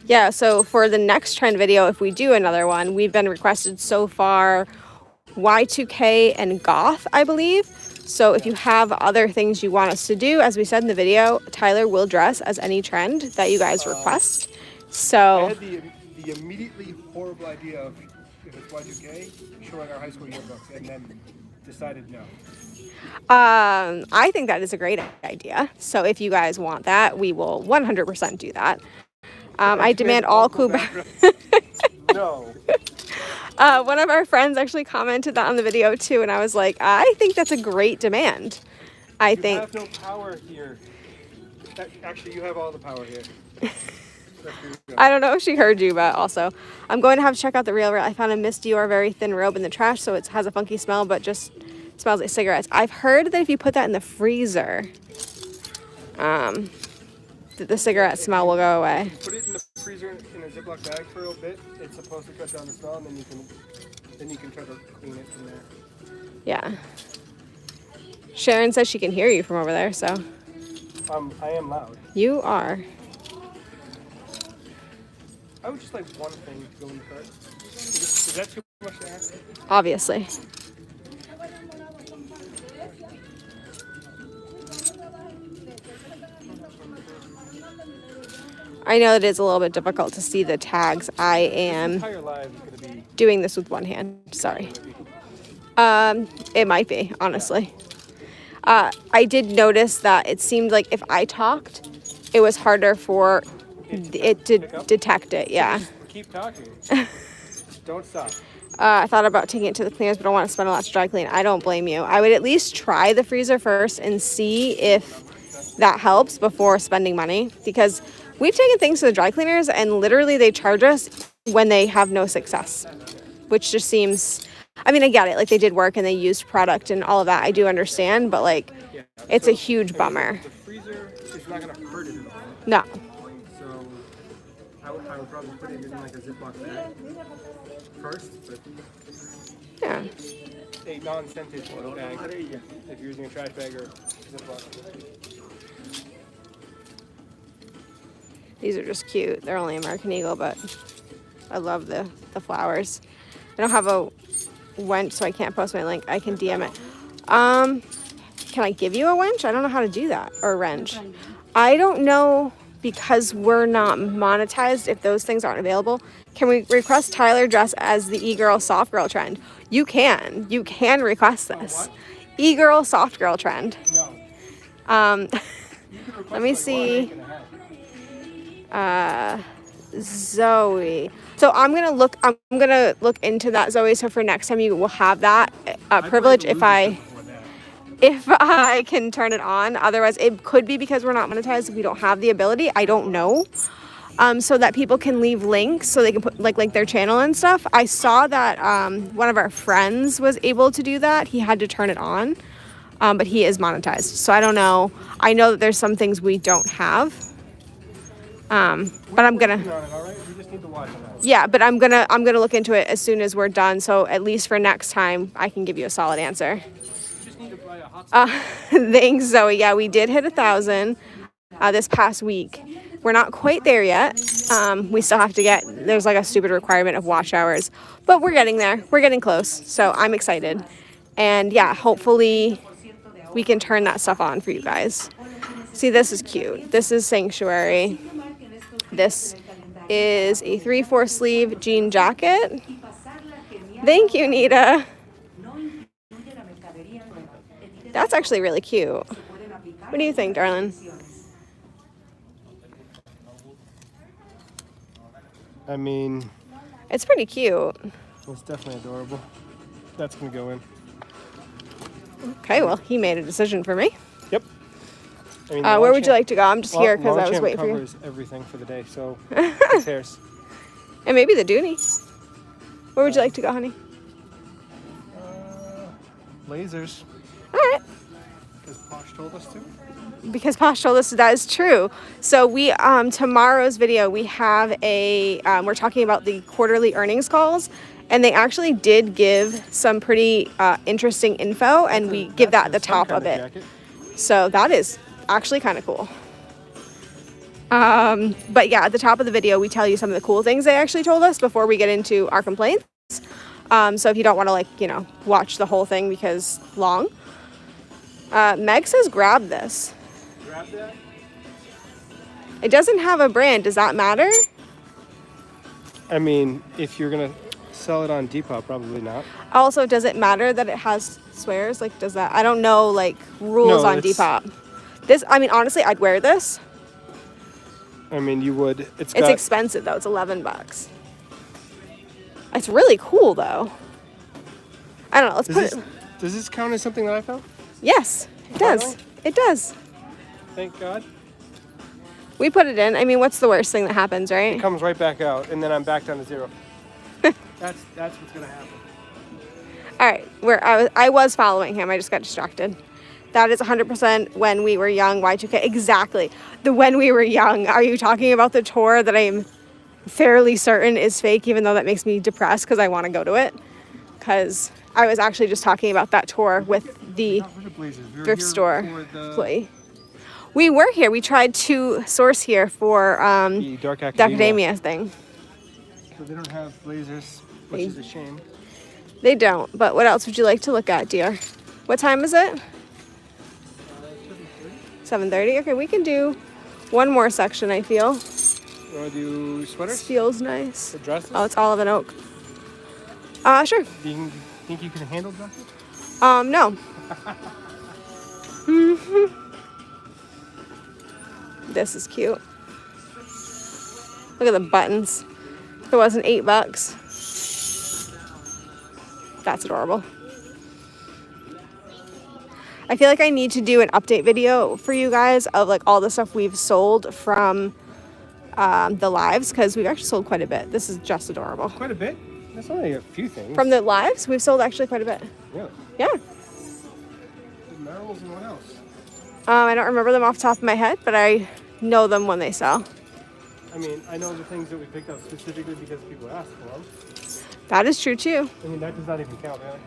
Yeah, so for the next trend video, if we do another one, we've been requested so far Y2K and goth, I believe. So if you have other things you want us to do, as we said in the video, Tyler will dress as any trend that you guys request. So I had the immediately horrible idea of, if it's Y2K, showing our high school yearbooks, and then decided no. I think that is a great idea. So if you guys want that, we will 100% do that. I demand all cool background. No. One of our friends actually commented that on the video too, and I was like, I think that's a great demand. You have no power here. Actually, you have all the power here. I don't know if she heard you, but also, I'm going to have to check out the Real. I found a Miss Dior very thin robe in the trash, so it has a funky smell, but just smells like cigarettes. I've heard that if you put that in the freezer, that the cigarette smell will go away. Put it in the freezer in a Ziploc bag for a little bit. It's supposed to cut down the smell, and then you can try to clean it from there. Yeah. Sharon says she can hear you from over there, so. I am loud. You are. I would just like one thing to go in the cart. Is that too much to ask? Obviously. I know that it's a little bit difficult to see the tags. I am Entire live is gonna be. doing this with one hand. Sorry. It might be, honestly. I did notice that it seemed like if I talked, it was harder for it to detect it. Yeah. Keep talking. Don't stop. I thought about taking it to the cleaners, but I don't want to spend a lot to dry clean. I don't blame you. I would at least try the freezer first and see if that helps before spending money, because we've taken things to the dry cleaners and literally they charge us when they have no success, which just seems, I mean, I get it. Like, they did work and they used product and all of that. I do understand, but like, it's a huge bummer. The freezer is not gonna hurt it at all. No. So I would probably put it in like a Ziploc bag first, but Yeah. a non-scented bag if you're using a trash bag or Ziploc. These are just cute. They're only American Eagle, but I love the flowers. I don't have a wench, so I can't post my link. I can DM it. Can I give you a wench? I don't know how to do that. Or a wrench. I don't know, because we're not monetized, if those things aren't available. Can we request Tyler dress as the e-girl soft girl trend? You can. You can request this. E-girl soft girl trend. No. Let me see. Zoe. So I'm gonna look into that, Zoe. So for next time, you will have that privilege if I can turn it on. Otherwise, it could be because we're not monetized. If we don't have the ability, I don't know. So that people can leave links so they can put like their channel and stuff. I saw that one of our friends was able to do that. He had to turn it on, but he is monetized. So I don't know. I know that there's some things we don't have. But I'm gonna. All right, we just need to watch it. Yeah, but I'm gonna look into it as soon as we're done. So at least for next time, I can give you a solid answer. Just need to buy a hot Thanks, Zoe. Yeah, we did hit 1,000 this past week. We're not quite there yet. We still have to get. There's like a stupid requirement of watch hours, but we're getting there. We're getting close. So I'm excited, and yeah, hopefully we can turn that stuff on for you guys. See, this is cute. This is Sanctuary. This is a 3/4 sleeve jean jacket. Thank you, Nita. That's actually really cute. What do you think, darling? I mean, It's pretty cute. it's definitely adorable. That's gonna go in. Okay, well, he made a decision for me. Yep. I mean, Where would you like to go? I'm just here because I was waiting for you. covers everything for the day, so who cares? And maybe the Dooney. Where would you like to go, honey? Lasers. All right. Because Posh told us to. Because Posh told us that is true. So we tomorrow's video we have a we're talking about the quarterly earnings calls, and they actually did give some pretty interesting info, and we give that at the top of it. Jacket. So that is actually kind of cool. But yeah, at the top of the video we tell you some of the cool things they actually told us before we get into our complaints. So if you don't want to watch the whole thing because long. Meg says grab this. Grab that. It doesn't have a brand. Does that matter? I mean, if you're gonna sell it on Depop, probably not. Also, does it matter that it has swears? Like, does that? I don't know, rules No, on Depop. This, I mean, honestly, I'd wear this. I mean, you would. It's expensive though. It's $11. It's really cool though. I don't know. Let's put it. Does this count as something that I found? Yes, it does. Finally? It does. Thank God. We put it in. I mean, what's the worst thing that happens, right? It comes right back out, and then I'm back down to zero. That's what's gonna happen. All right, I was following him. I just got distracted. That is 100% when we were young. Y2K, exactly. The when we were young. Are you talking about the tour that I'm fairly certain is fake, even though that makes me depressed because I want to go to it? Because I was actually just talking about that tour with the thrift store employee. We were here. We tried to source here for the Dark the Academia thing. So they don't have lasers, which is a shame. They don't. But what else would you like to look at, dear? What time is it? 7:30. Okay, we can do one more section, I feel. You want to do sweaters? This feels nice. Or dresses? Oh, it's olive and oak. Sure. Do you think you can handle dresses? No. This is cute. Look at the buttons. If it wasn't $8. That's adorable. I feel like I need to do an update video for you guys of like all the stuff we've sold from the lives, because we've actually sold quite a bit. This is just adorable. Quite a bit? That's only a few things. From the lives, we've sold actually quite a bit. Really? Yeah. The Merrills and what else? I don't remember them off the top of my head, but I know them when they sell. I mean, I know the things that we picked up specifically because people asked for them. That is true too. I mean, that does not even count, really.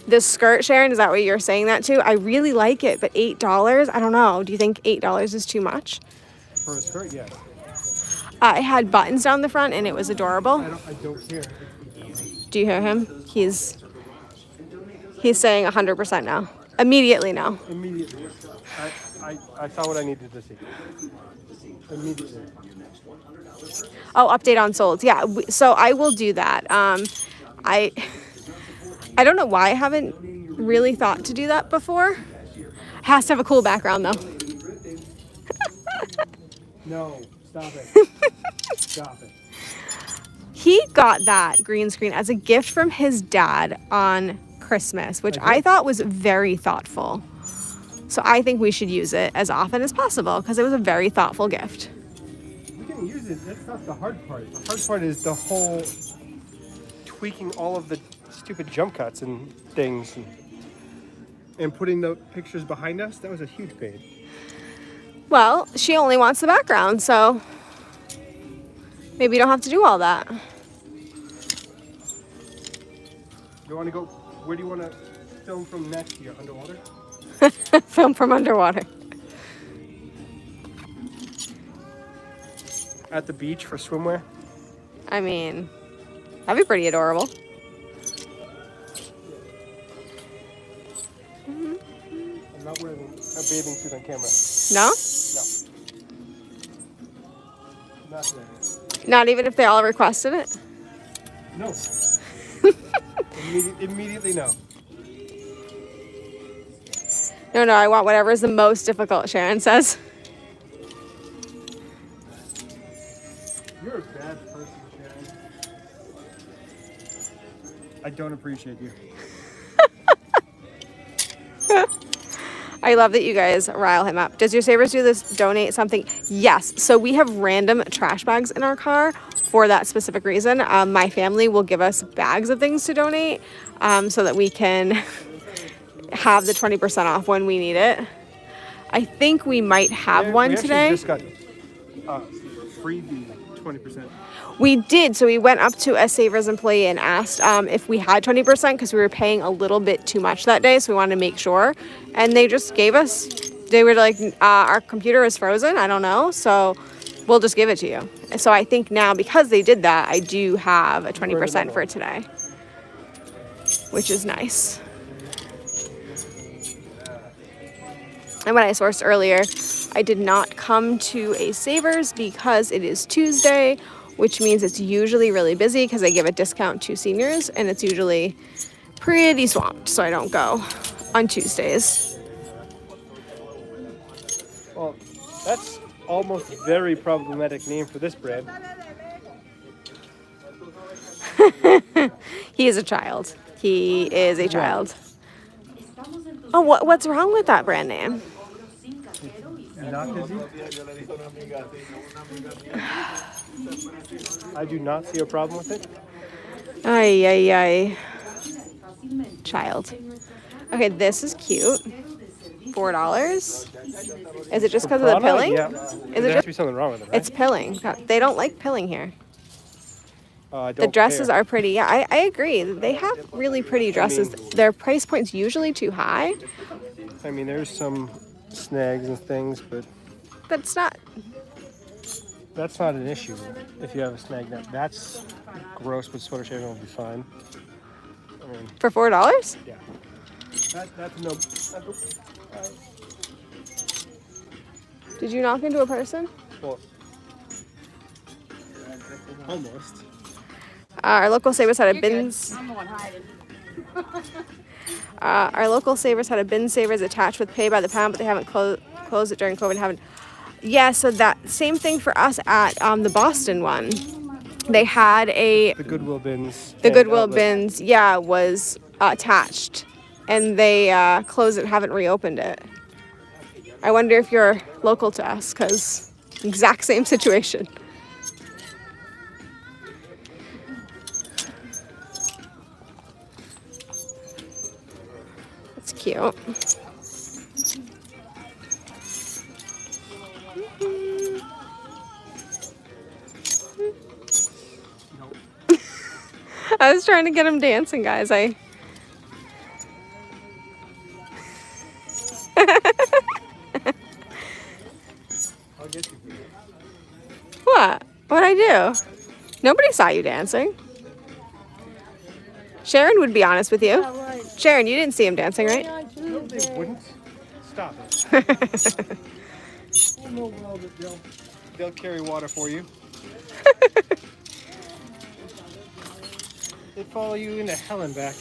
This skirt, Sharon, is that what you're saying that to? I really like it, but $8? I don't know. Do you think $8 is too much? For a skirt, yes. It had buttons down the front and it was adorable. I don't care. Do you hear him? He's saying 100% no. Immediately no. Immediately. I saw what I needed to see. Immediately. Oh, update on solds. Yeah, so I will do that. I don't know why I haven't really thought to do that before. It has to have a cool background though. No, stop it. Stop it. He got that green screen as a gift from his dad on Christmas, which I thought was very thoughtful. So I think we should use it as often as possible because it was a very thoughtful gift. We can use it. That's not the hard part. The hard part is the whole tweaking all of the stupid jump cuts and things and putting the pictures behind us. That was a huge pain. Well, she only wants the background, so maybe you don't have to do all that. You want to go? Where do you want to film from next year? Underwater? Film from underwater. At the beach for swimwear? I mean, that'd be pretty adorable. I'm not wearing a bathing suit on camera. No? No. Not wearing. Not even if they all requested it? No. Immediately no. No, I want whatever is the most difficult, Sharon says. You're a bad person, Sharon. I don't appreciate you. I love that you guys rile him up. Does your Savers do this, donate something? Yes. So we have random trash bags in our car for that specific reason. My family will give us bags of things to donate so that we can have the 20% off when we need it. I think we might have one today. We just got freebie 20%. We did. So we went up to a Savers employee and asked if we had 20% because we were paying a little bit too much that day. So we wanted to make sure. And they just gave us, they were like, our computer is frozen. I don't know. So we'll just give it to you. So I think now because they did that, I do have a 20% for today, which is nice. And when I sourced earlier, I did not come to a Savers because it is Tuesday, which means it's usually really busy because I give a discount to seniors and it's usually pretty swamped, so I don't go on Tuesdays. Well, that's almost a very problematic name for this brand. He is a child. He is a child. Oh, what's wrong with that brand name? Not busy. I do not see a problem with it. Ay. Child. Okay, this is cute. $4. Is it just because of the pilling? Yeah. Is There it has just? to be something wrong with it, right? It's pilling. They don't like pilling here. I The don't dresses care. are pretty. Yeah, I agree. They have really pretty dresses. Their price point's usually too high. I mean, there's some snags and things, but That's not. that's not an issue if you have a snag. That's gross, but sweater shaving will be fine. I mean, For $4? yeah. That's no. Did you knock into a person? Well, almost. Our local Savers had a bins. I'm the one hiding. Our local Savers had a bin Savers attached with pay by the pound, but they haven't closed it during COVID. Haven't. Yeah, so that same thing for us at the Boston one. They had The Goodwill bins. the and Goodwill outlet. bins. Yeah, was attached, and they closed it and haven't reopened it. I wonder if you're local to us, because exact same situation. That's cute. I was trying to get him dancing, guys. I'll get you. What? What'd I do? Nobody saw you dancing. Sharon would be honest with you. Sharon, you didn't see him dancing, right? No, they wouldn't. Stop it. Oh, no, well, they'll carry water for you. They follow you into hell and back.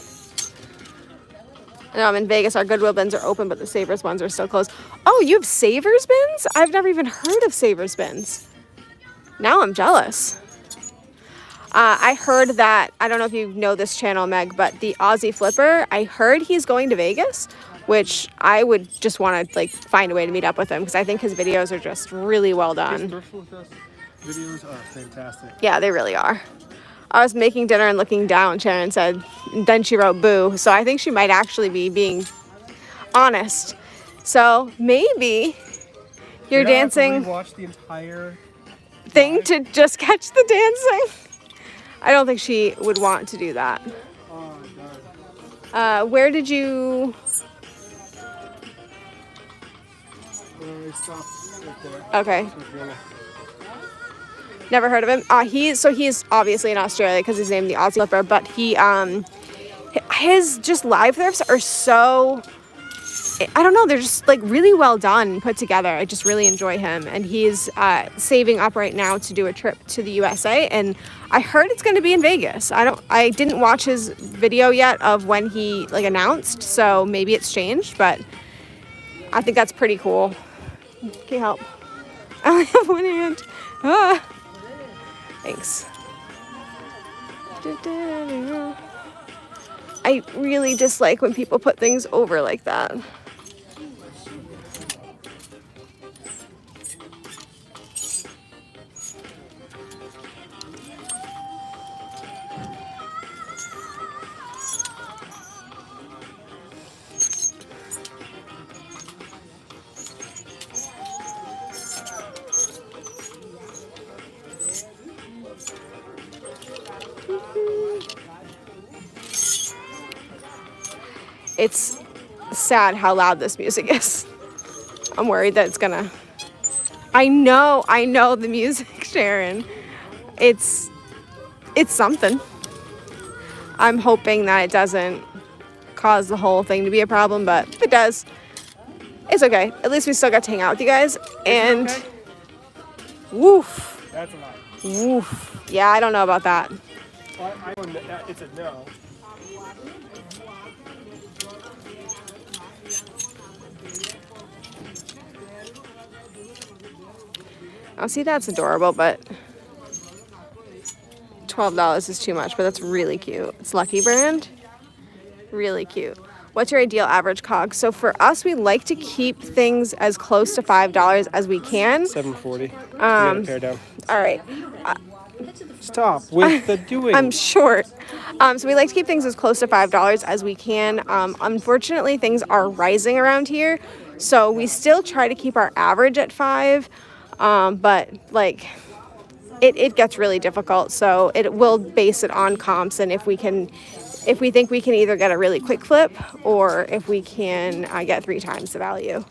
No, I'm in Vegas. Our Goodwill bins are open, but the Savers ones are still closed. Oh, you have Savers bins? I've never even heard of Savers bins. Now I'm jealous. I heard that, I don't know if you know this channel, Meg, but the Aussie Flipper, I heard he's going to Vegas, which I would just want to like find a way to meet up with him because I think his videos are just really well His done. Thrift with Us videos are fantastic. Yeah, they really are. I was making dinner and looking down, Sharon said, then she wrote boo. So I think she might actually be being honest. So maybe you're dancing Watch the entire thing to just catch the dancing. I don't think she would want to do that. Oh, God. Where did you... Stop right there. Okay, So if you wanna- never heard of him. He's obviously in Australia because he's named the Aussie Flipper, but his just live thrifts are so... I don't know, they're just like really well done, put together. I just really enjoy him, and he's saving up right now to do a trip to the USA, and I heard it's going to be in Vegas. I didn't watch his video yet of when he like announced, so maybe it's changed, but I think that's pretty cool. Can you help? I only have one hand. Ah. Thanks. I really dislike when people put things over like that. It's sad how loud this music is. I'm worried that it's gonna... I know the music, Sharon. It's something. I'm hoping that it doesn't cause the whole thing to be a problem, but if it does, it's okay. At least we still got to hang out with you guys. And okay? woof, That's a lot. woof. Yeah, I don't know about that. Well, I don't know. It's a no. Oh, see, that's adorable, but $12 is too much, but that's really cute. It's Lucky Brand. Really cute. What's your ideal average COG? So for us, we like to keep things as close to $5 as we can. $7.40. You gotta pare down. All right. Stop with the doing. I'm short. So we like to keep things as close to $5 as we can. Unfortunately, things are rising around here. So we still try to keep our average at 5. But like it gets really difficult. So it will base it on comps. And if we think we can either get a really quick flip or if we can get 3 times the value.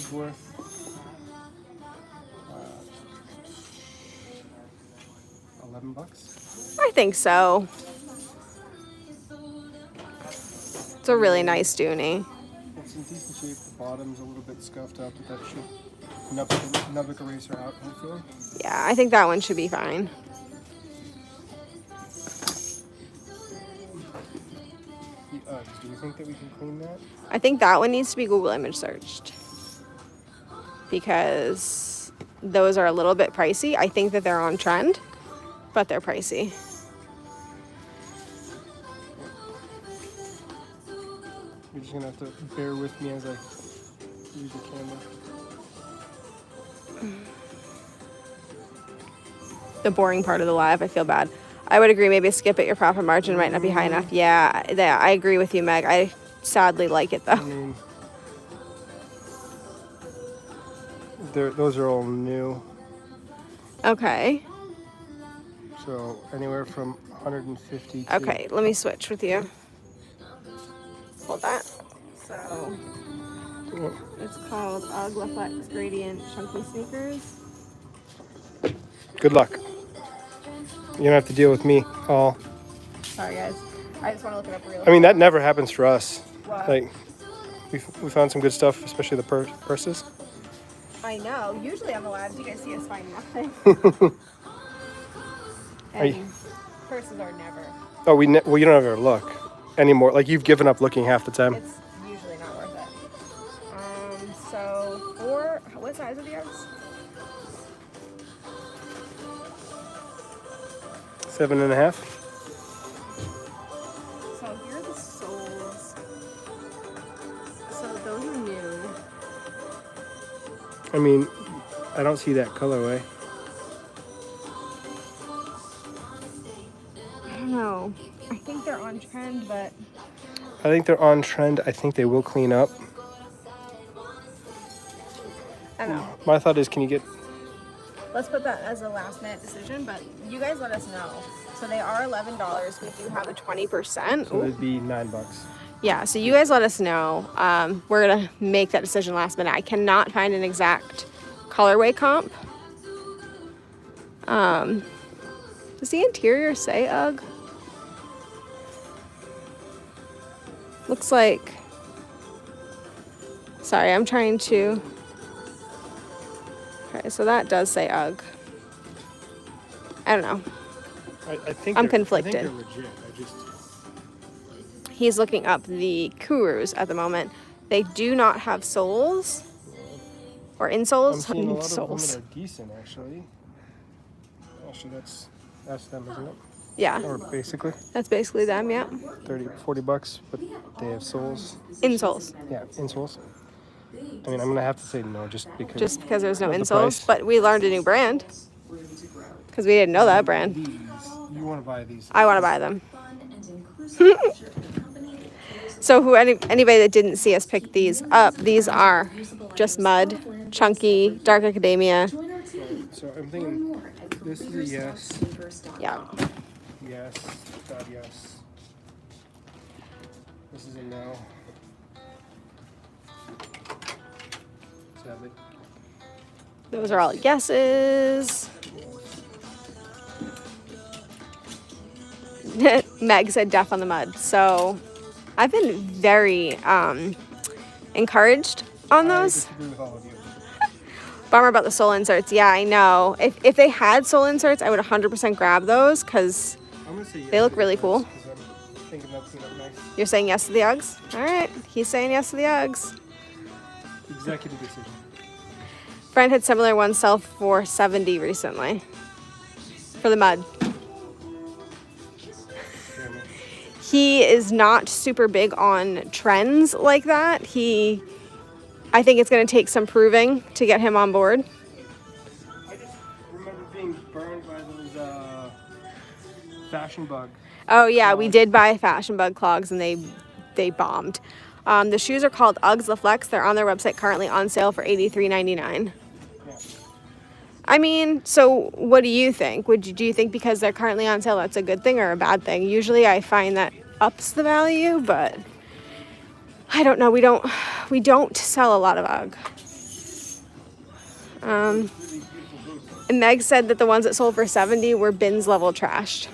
is worth $11. I think so. It's a really nice Dooney. It's in decent shape. The bottom's a little bit scuffed up, but that should Nubick eraser out, hopefully. Yeah, I think that one should be fine. The Uggs, do you think that we can clean that? I think that one needs to be Google image searched because those are a little bit pricey. I think that they're on trend, but they're pricey. You're just gonna have to bear with me as I use the camera. The boring part of the live, I feel bad. I would agree, maybe skip it. Your profit margin might not be high enough. Yeah, I agree with you, Meg. I sadly like it though. I mean, those are all new. Okay. So anywhere from 150 to... Okay, let me switch with you. Hold that. So, it's called UGG Flex Gradient Chunky Sneakers. Good luck. You don't have to deal with me all. Sorry, guys. I just want to look it up real I mean, that never happens for us. What? Like, we found some good stuff, especially the purses. I know. Usually on the labs, you guys see us find nothing. Are you- And purses are never. Oh, well, you don't ever look anymore. Like, you've given up looking half the time. It's usually not worth it. So what size are the Uggs? 7.5. So here are the soles. So those are new. I mean, I don't see that colorway. I don't know. I think they're on trend, but I think they're on trend. I think they will clean up. I don't know. My thought is, can you get... Let's put that as a last minute decision, but you guys let us know. So they are $11. We do have a 20%. So it'd be $9. Yeah, so you guys let us know. We're gonna make that decision last minute. I cannot find an exact colorway comp. Does the interior say UGG? Looks like... Sorry, I'm trying to... Okay, so that does say UGG. I don't know. I think I'm they're- conflicted. I think they're legit. I just... He's looking up the Kurus at the moment. They do not have soles or I'm insoles. seeing a lot of them Soles. that are decent, actually. Actually, that's them, isn't it? Yeah, Or basically that's basically them. Yeah, 30, $40, but they have soles. insoles. Yeah, insoles. I mean, I'm gonna have to say no, just because There's no of the insoles, price. but we learned a new brand because we didn't know that brand. These, you want to buy these? I want to buy them. So anybody that didn't see us pick these up, these are just mud, chunky, dark academia. So I'm thinking this is a yes, Yeah. yes, God yes. This is a no. Sadly. Those are all yeses. Meg said deaf on the mud. So I've been very encouraged on I those. disagree with all of you. Bummer about the sole inserts. Yeah, I know. If they had sole inserts, I would 100% grab those because I'm gonna say yes They look to really this, cool. 'cause I'm thinking that's gonna look nice. you're saying yes to the Uggs. All right, he's saying yes to the Uggs. Executive decision. Friend had similar ones sell for $70 recently for the mud. Jeremy. He is not super big on trends like that. I think it's going to take some proving to get him on board. I just remember being burned by those fashion bug. Oh yeah, we did buy fashion bug clogs and they bombed. The shoes are called Uggs The Flex. They're on their website currently on sale for $83.99. Yeah. I mean, so what do you think? Do you think because they're currently on sale that's a good thing or a bad thing? Usually I find that ups the value, but I don't know. We don't sell a lot of UGG. And Meg said that the ones that sold for $70 were bins level trashed.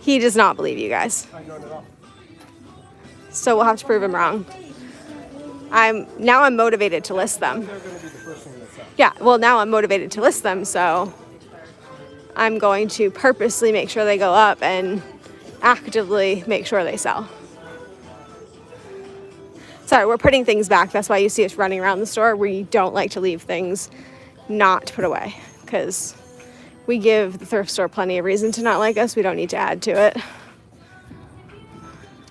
He does not believe you guys. I don't at all. So we'll have to prove him wrong. I'm motivated to list them. They're going to be the first thing that's out. Yeah, well, now I'm motivated to list them, so I'm going to purposely make sure they go up and actively make sure they sell. Sorry, we're putting things back. That's why you see us running around the store. We don't like to leave things not put away because we give the thrift store plenty of reason to not like us. We don't need to add to it.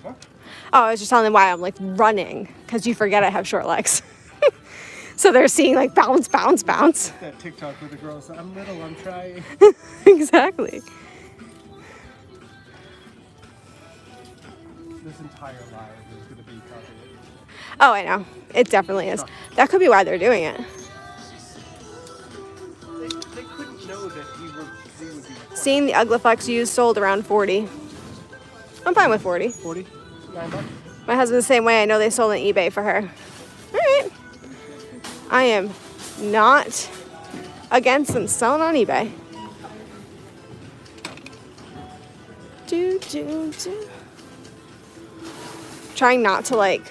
Huh? Oh, I was just telling them why I'm like running because you forget I have short legs. So they're seeing like bounce, bounce, bounce. That TikTok with the girls, I'm little, I'm trying. Exactly. This entire live is going to be copyrighted. Oh, I know. It definitely is. That could be why they're doing it. They couldn't know that he would be Seeing the Ugliflex used sold around 40. I'm fine with 40. 40, $9. My husband's the same way. I know they sold on eBay for her. All right. I am not against them selling on eBay. Trying not to like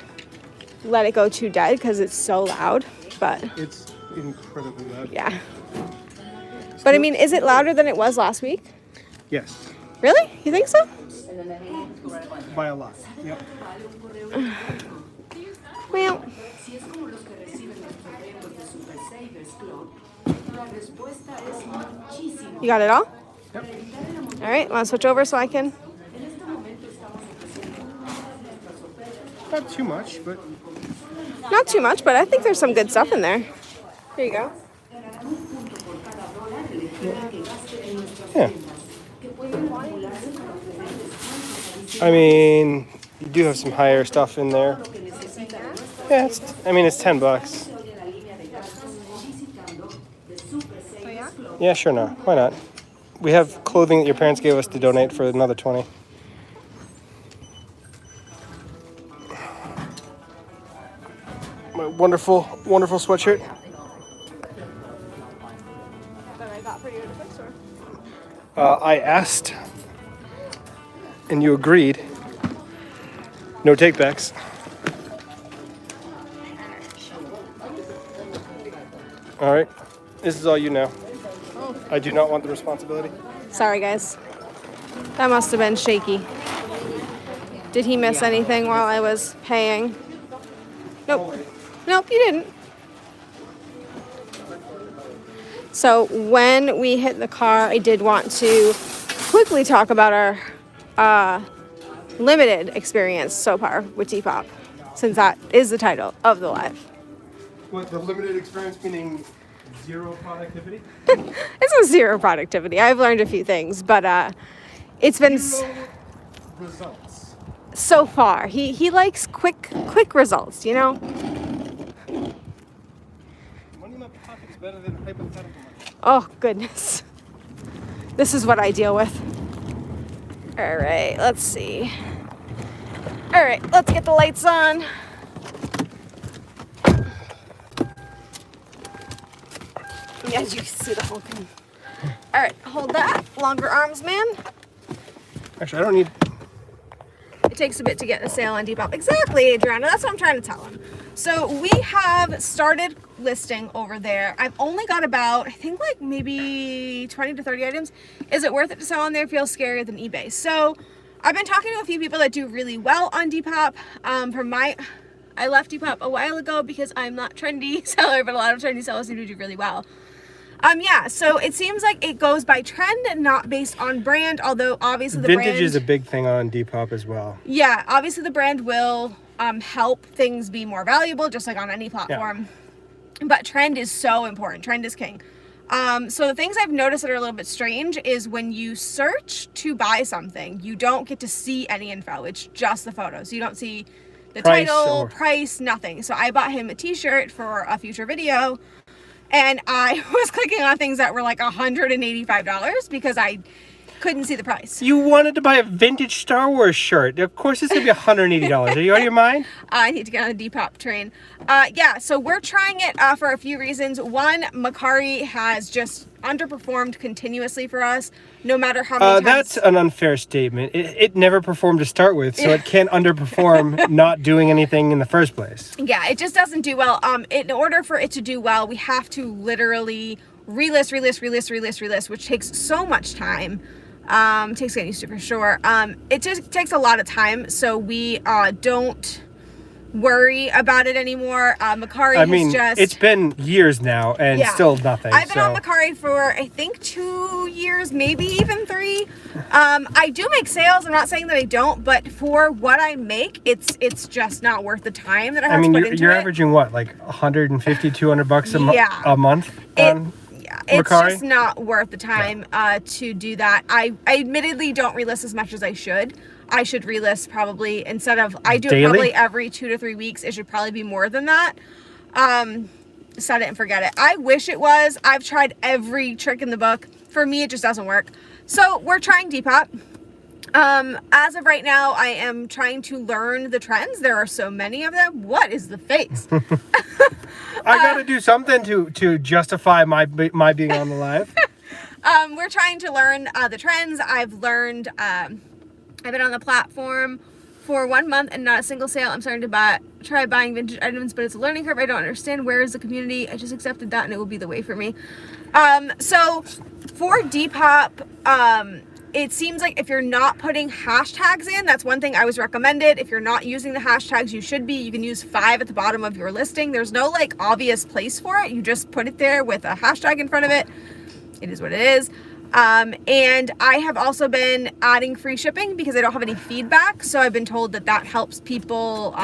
let it go too dead because it's so loud, but It's incredibly loud. yeah. But I mean, is it louder than it was last week? Yes, Really? You think so? by a lot. Yep. Well, Si es como los que reciben los correos de Super Savers Club, la respuesta es muchísimo. you got it all? Yep. All right, want to switch over so I can? Not too much, but Not too much, but I think there's some good stuff in there. Here you go. yeah. I mean, you do have some higher stuff in there. Yeah, it's $10. Oh, yeah? Yeah, sure, no. Why not? We have clothing that your parents gave us to donate for another 20. My wonderful, wonderful sweatshirt. That I got for you at the thrift store. I asked, and you agreed. No takebacks. All right, this is all you now. I do not want the responsibility. Sorry, guys. That must have been shaky. Did he miss anything while I was paying? Nope. Nope, you didn't. So when we hit the car, I did want to quickly talk about our limited experience so far with Depop, since that is the title of the live. What, the limited experience meaning zero productivity? It's a zero productivity. I've learned a few things, but it's been Results. so far. He likes quick results, you know? Money in my pocket is better than hypothetical money. Oh, goodness. This is what I deal with. All right, let's see. All right, let's get the lights on. As you can see the whole thing. All right, hold that. Longer arms, man. Actually, I don't need. It takes a bit to get a sale on Depop. Exactly, Adriana. That's what I'm trying to tell him. So we have started listing over there. I've only got about, I think like maybe 20 to 30 items. Is it worth it to sell on there? Feels scarier than eBay. So I've been talking to a few people that do really well on Depop. I left Depop a while ago because I'm not trendy seller, but a lot of trendy sellers seem to do really well. Yeah, so it seems like it goes by trend and not based on brand, although obviously the Vintage brand is a big thing on Depop as well. Yeah, obviously the brand will help things be more valuable, just like on any platform. Yeah. But trend is so important. Trend is king. So the things I've noticed that are a little bit strange is when you search to buy something, you don't get to see any info. It's just the photos. You don't see the title, price, nothing. So I bought him a t-shirt for a future video, and I was clicking on things that were like $185 because couldn't see the price. You wanted to buy a vintage Star Wars shirt. Of course it's going to be $180. Are you out of your mind? I need to get on the Depop train. Yeah, so we're trying it for a few reasons. One, Macari has just underperformed continuously for us, no matter how many times. That's an unfair statement. It never performed to start with, so it can't underperform not doing anything in the first place. Yeah, it just doesn't do well. In order for it to do well, we have to literally relist, which takes so much time. Takes getting used to for sure. It just takes a lot of time, so we don't worry about it anymore. Macari just... it's been years now and still nothing. I've been on Macari for I think 2 years, maybe even 3. I do make sales. I'm not saying that I don't, but for what I make, it's just not worth the time that I have to put into it. You're averaging what, like $150, $200 a month on it's Macari? just not worth the time to do that. I admittedly don't relist as much as I should. I should relist probably instead of, I do daily? it probably every 2 to 3 weeks. It should probably be more than that. Set it and forget it. I wish it was. I've tried every trick in the book. For me, it just doesn't work. So we're trying Depop. As of right now, I am trying to learn the trends. There are so many of them. What is the face? I gotta do something to justify my being on the live. We're trying to learn the trends. I've learned, I've been on the platform for 1 month and not a single sale. I'm starting to try buying vintage items, but it's a learning curve. I don't understand. Where is the community? I just accepted that and it will be the way for me. So for Depop, it seems like if you're not putting hashtags in, that's one thing I was recommended. If you're not using the hashtags, you should be. You can use 5 at the bottom of your listing. There's no like obvious place for it. You just put it there with a hashtag in front of it. It is what it is. And I have also been adding free shipping because I don't have any feedback. So I've been told that that helps people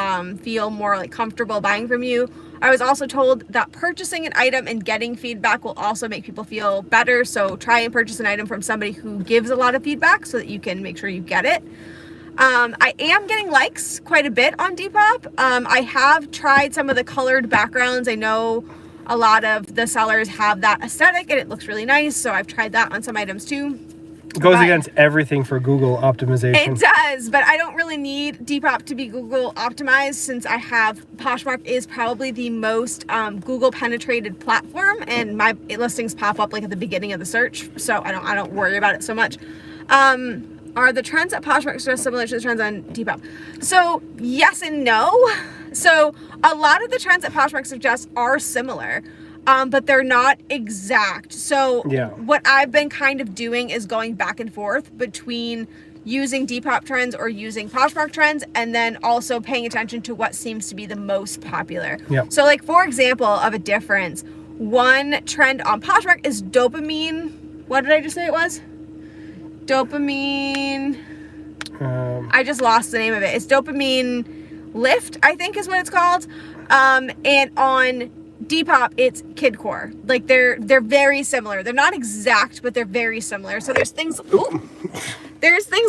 feel more like comfortable buying from you. I was also told that purchasing an item and getting feedback will also make people feel better. So try and purchase an item from somebody who gives a lot of feedback so that you can make sure you get it. I am getting likes quite a bit on Depop. I have tried some of the colored backgrounds. I know a lot of the sellers have that aesthetic and it looks really nice. So I've tried that on some items too. It goes against everything for Google optimization. It does, but I don't really need Depop to be Google optimized since I have Poshmark is probably the most Google penetrated platform and my listings pop up like at the beginning of the search. So I don't worry about it so much. Are the trends at Poshmark similar to the trends on Depop? So yes and no. So a lot of the trends that Poshmark suggests are similar. But they're not exact. So what I've been kind of doing is going back and forth between using Depop trends or using Poshmark trends, and then also paying attention to what seems to be the most popular. So like, for example, of a difference, one trend on Poshmark is dopamine. What did I just say it was? Dopamine. I just lost the name of it. It's dopamine lift, I think is what it's called. And on Depop, it's kidcore. Like they're very similar. They're not exact, but they're very similar. So there's things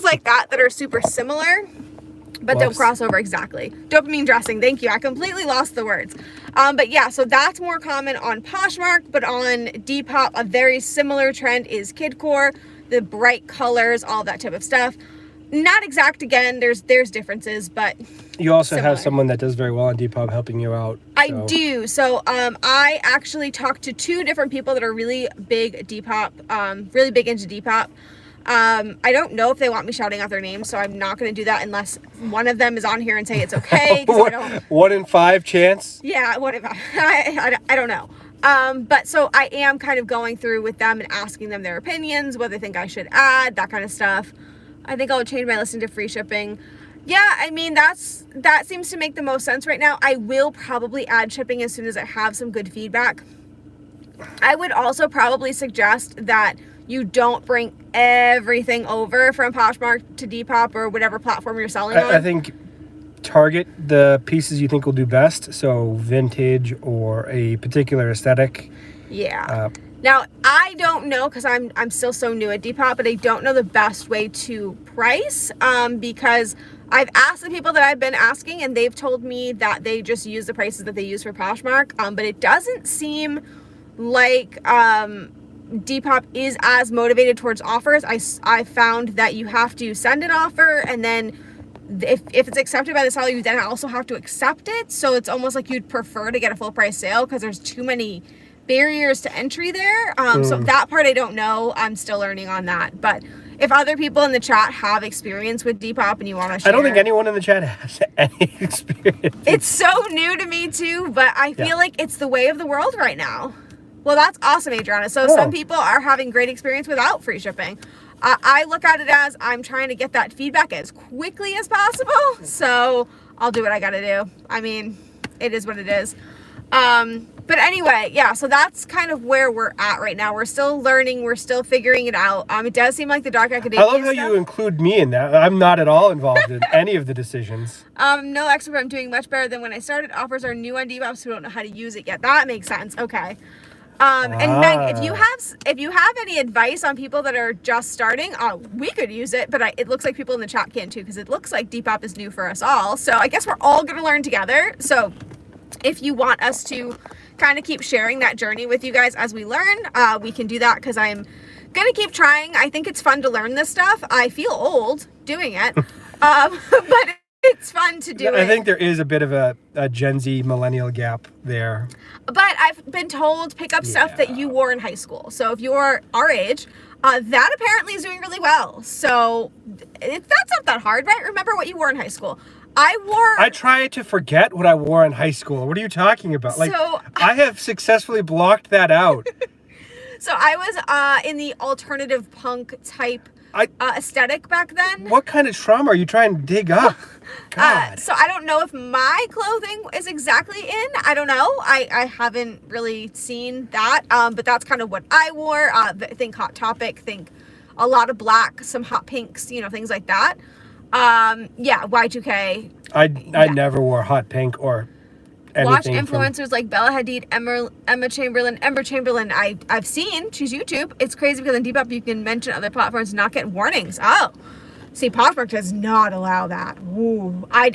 like that are super similar, but don't cross over exactly. Dopamine dressing. Thank you. I completely lost the words. But yeah, so that's more common on Poshmark, but on Depop, a very similar trend is kidcore, the bright colors, all that type of stuff. Not exact again, there's differences, but you also have someone that does very well on Depop helping you out. I do. So I actually talked to 2 different people that are really big Depop, really big into Depop. I don't know if they want me shouting out their names, so I'm not going to do that unless one of them is on here and say it's okay. 1 in 5 chance? Yeah, what if I don't know. But so I am kind of going through with them and asking them their opinions, what they think I should add, that kind of stuff. I think I'll change my listing to free shipping. Yeah, I mean, that seems to make the most sense right now. I will probably add shipping as soon as I have some good feedback. I would also probably suggest that you don't bring everything over from Poshmark to Depop or whatever platform you're selling on. I think target the pieces you think will do best. So vintage or a particular aesthetic. Yeah. Now, I don't know, because I'm still so new at Depop, but I don't know the best way to price, because I've asked the people that I've been asking, and they've told me that they just use the prices that they use for Poshmark, but it doesn't seem like Depop is as motivated towards offers. I found that you have to send an offer, and then if it's accepted by the seller, you then also have to accept it. So it's almost like you'd prefer to get a full price sale because there's too many barriers to entry there. So that part I don't know. I'm still learning on that. But if other people in the chat have experience with Depop and you want to share, I don't think anyone in the chat has any experience. It's so new to me too, but I feel like it's the way of the world right now. Well, that's awesome, Adriana. So some people are having great experience without free shipping. I look at it as I'm trying to get that feedback as quickly as possible. So I'll do what I got to do. I mean, it is what it is. But anyway, yeah, so that's kind of where we're at right now. We're still learning. We're still figuring it out. It does seem like the dark academia I love how you include me in that. I'm not at all involved in any of the decisions. No expert. I'm doing much better than when I started. Offers are new on Depop, so we don't know how to use it yet. That makes sense. Okay. And Meg, if you have any advice on people that are just starting, we could use it, but it looks like people in the chat can too, because it looks like Depop is new for us all. So I guess we're all going to learn together. So if you want us to kind of keep sharing that journey with you guys as we learn, we can do that, because I'm going to keep trying. I think it's fun to learn this stuff. I feel old doing it, but it's fun to do it. I think there is a bit of a Gen Z millennial gap there. But I've been told pick up stuff that you wore in high school. So if you're our age, that apparently is doing really well. So that's not that hard, right? Remember what you wore in high school. I try to forget what I wore in high school. What are you talking about? Like, so, I have successfully blocked that out. So I was in the alternative punk type aesthetic back then. What kind of trauma are you trying to dig up? God. So I don't know if my clothing is exactly in. I don't know. I haven't really seen that. But that's kind of what I wore. Think Hot Topic. Think a lot of black, some hot pinks, things like that. Yeah, Y2K. I never wore hot pink or anything. Watch influencers like Bella Hadid, Emma Chamberlain, Ember Chamberlain. I've seen. She's YouTube. It's crazy because on Depop you can mention other platforms and not get warnings. Oh, see, Poshmark does not allow that. Ooh, I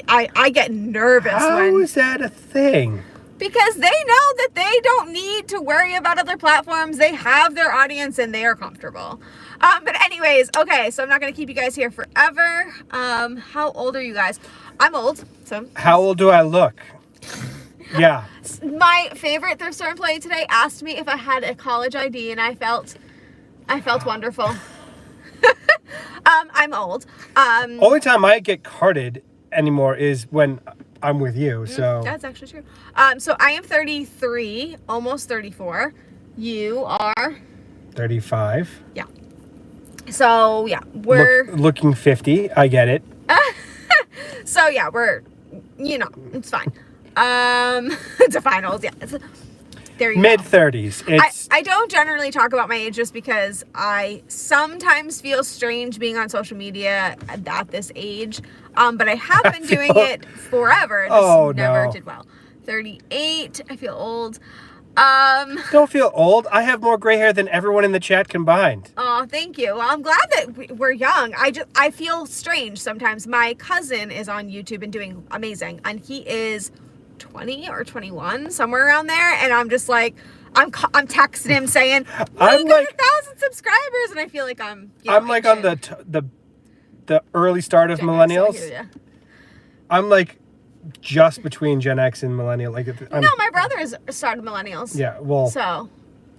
get nervous. How is that a thing? Because they know that they don't need to worry about other platforms. They have their audience and they are comfortable. But anyways, okay, so I'm not going to keep you guys here forever. How old are you guys? I'm old, so. How old do I look? Yeah. My favorite thrift store employee today asked me if I had a college ID, and I felt wonderful. I'm old. Only time I get carded anymore is when I'm with you, so. That's actually true. So I am 33, almost 34. You are? 35. Yeah. So yeah, we're looking 50. I get it. So yeah, we're, it's fine. It's a finals, yeah. There you Mid go. 30s. I don't generally talk about my age just because I sometimes feel strange being on social media at this age. But I have been doing it forever. Just never did well. 38. I feel old. Don't feel old. I have more gray hair than everyone in the chat combined. Oh, thank you. Well, I'm glad that we're young. I feel strange sometimes. My cousin is on YouTube and doing amazing, and he is 20 or 21, somewhere around there, and I'm just like, I'm texting him saying, "I'm like 1,000 subscribers," and I feel like I'm like on the early start of millennials. I'm like just between Gen X and millennial. Like, no, my brother is started millennials. Yeah, well. So,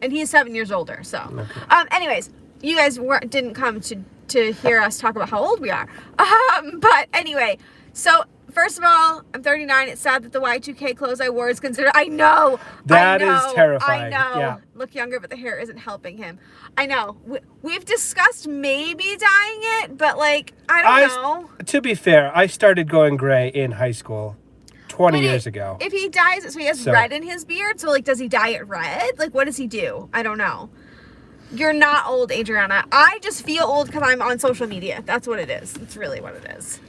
and he's 7 years older. So, okay. Anyways, you guys didn't come to hear us talk about how old we are. But anyway, so first of all, I'm 39. It's sad that the Y2K clothes I wore is considered. I know. That is terrifying. I know. Yeah. Look younger, but the hair isn't helping him. I know. We've discussed maybe dyeing it, but like, I don't know. To be fair, I started going gray in high school 20 years ago. If he dyes it, so he has red in his beard, so like, does he dye it red? Like, what does he do? I don't know. You're not old, Adriana. I just feel old because I'm on social media. That's what it is. It's really what it is.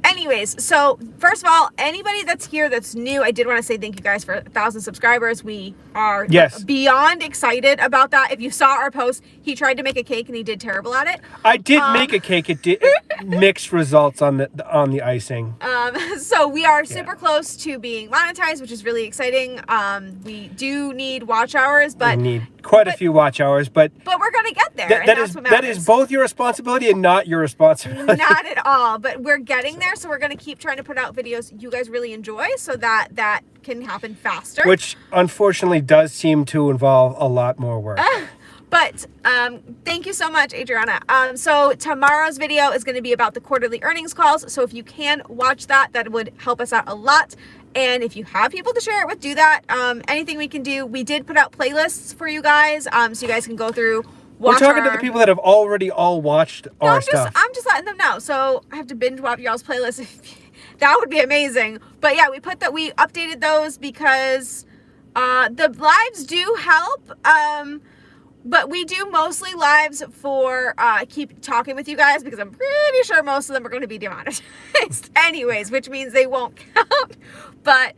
Anyways, so first of all, anybody that's here that's new, I did want to say thank you guys for 1,000 subscribers. We are beyond excited about that. If you saw our post, he tried to make a cake and he did terrible at it. I did make a cake. It did mixed results on the icing. So we are super close to being monetized, which is really exciting. We do need watch hours, but we need quite a few watch hours, but we're gonna get there. That is both your responsibility and not your responsibility. Not at all, but we're getting there. So we're going to keep trying to put out videos you guys really enjoy so that can happen faster. Which unfortunately does seem to involve a lot more work. But thank you so much, Adriana. So tomorrow's video is going to be about the quarterly earnings calls. So if you can watch that, that would help us out a lot. And if you have people to share it with, do that. Anything we can do. We did put out playlists for you guys, so you guys can go through. We're talking to the people that have already all watched our stuff. I'm just letting them know. So I have to binge watch y'all's playlist. That would be amazing. But yeah, we updated those because the lives do help. But we do mostly lives for keep talking with you guys because I'm pretty sure most of them are going to be demonetized anyways, which means they won't count. But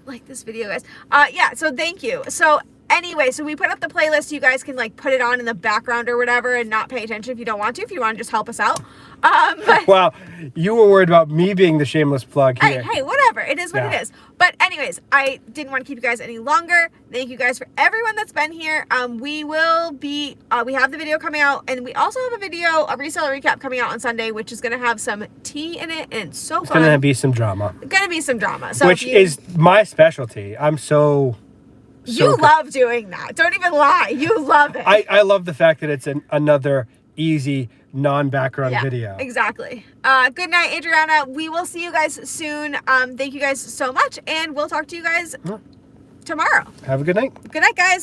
like this video, guys. Yeah, so thank you. So anyway, so we put up the playlist so you guys can like put it on in the background or whatever and not pay attention if you don't want to. If you want to just help us out. Wow, you were worried about me being the shameless plug here. Hey, whatever. It is what it is. But anyways, I didn't want to keep you guys any longer. Thank you guys for everyone that's been here. We will be, we have the video coming out, and we also have a reseller recap coming out on Sunday, which is going to have some tea in it, and it's so fun. It's going to be some drama. Going to be some drama. So which is my specialty. You love doing that. Don't even lie. You love it. I love the fact that it's another easy non-background video. Exactly. Good night, Adriana. We will see you guys soon. Thank you guys so much, and we'll talk to you guys tomorrow. Have a good night. Good night, guys.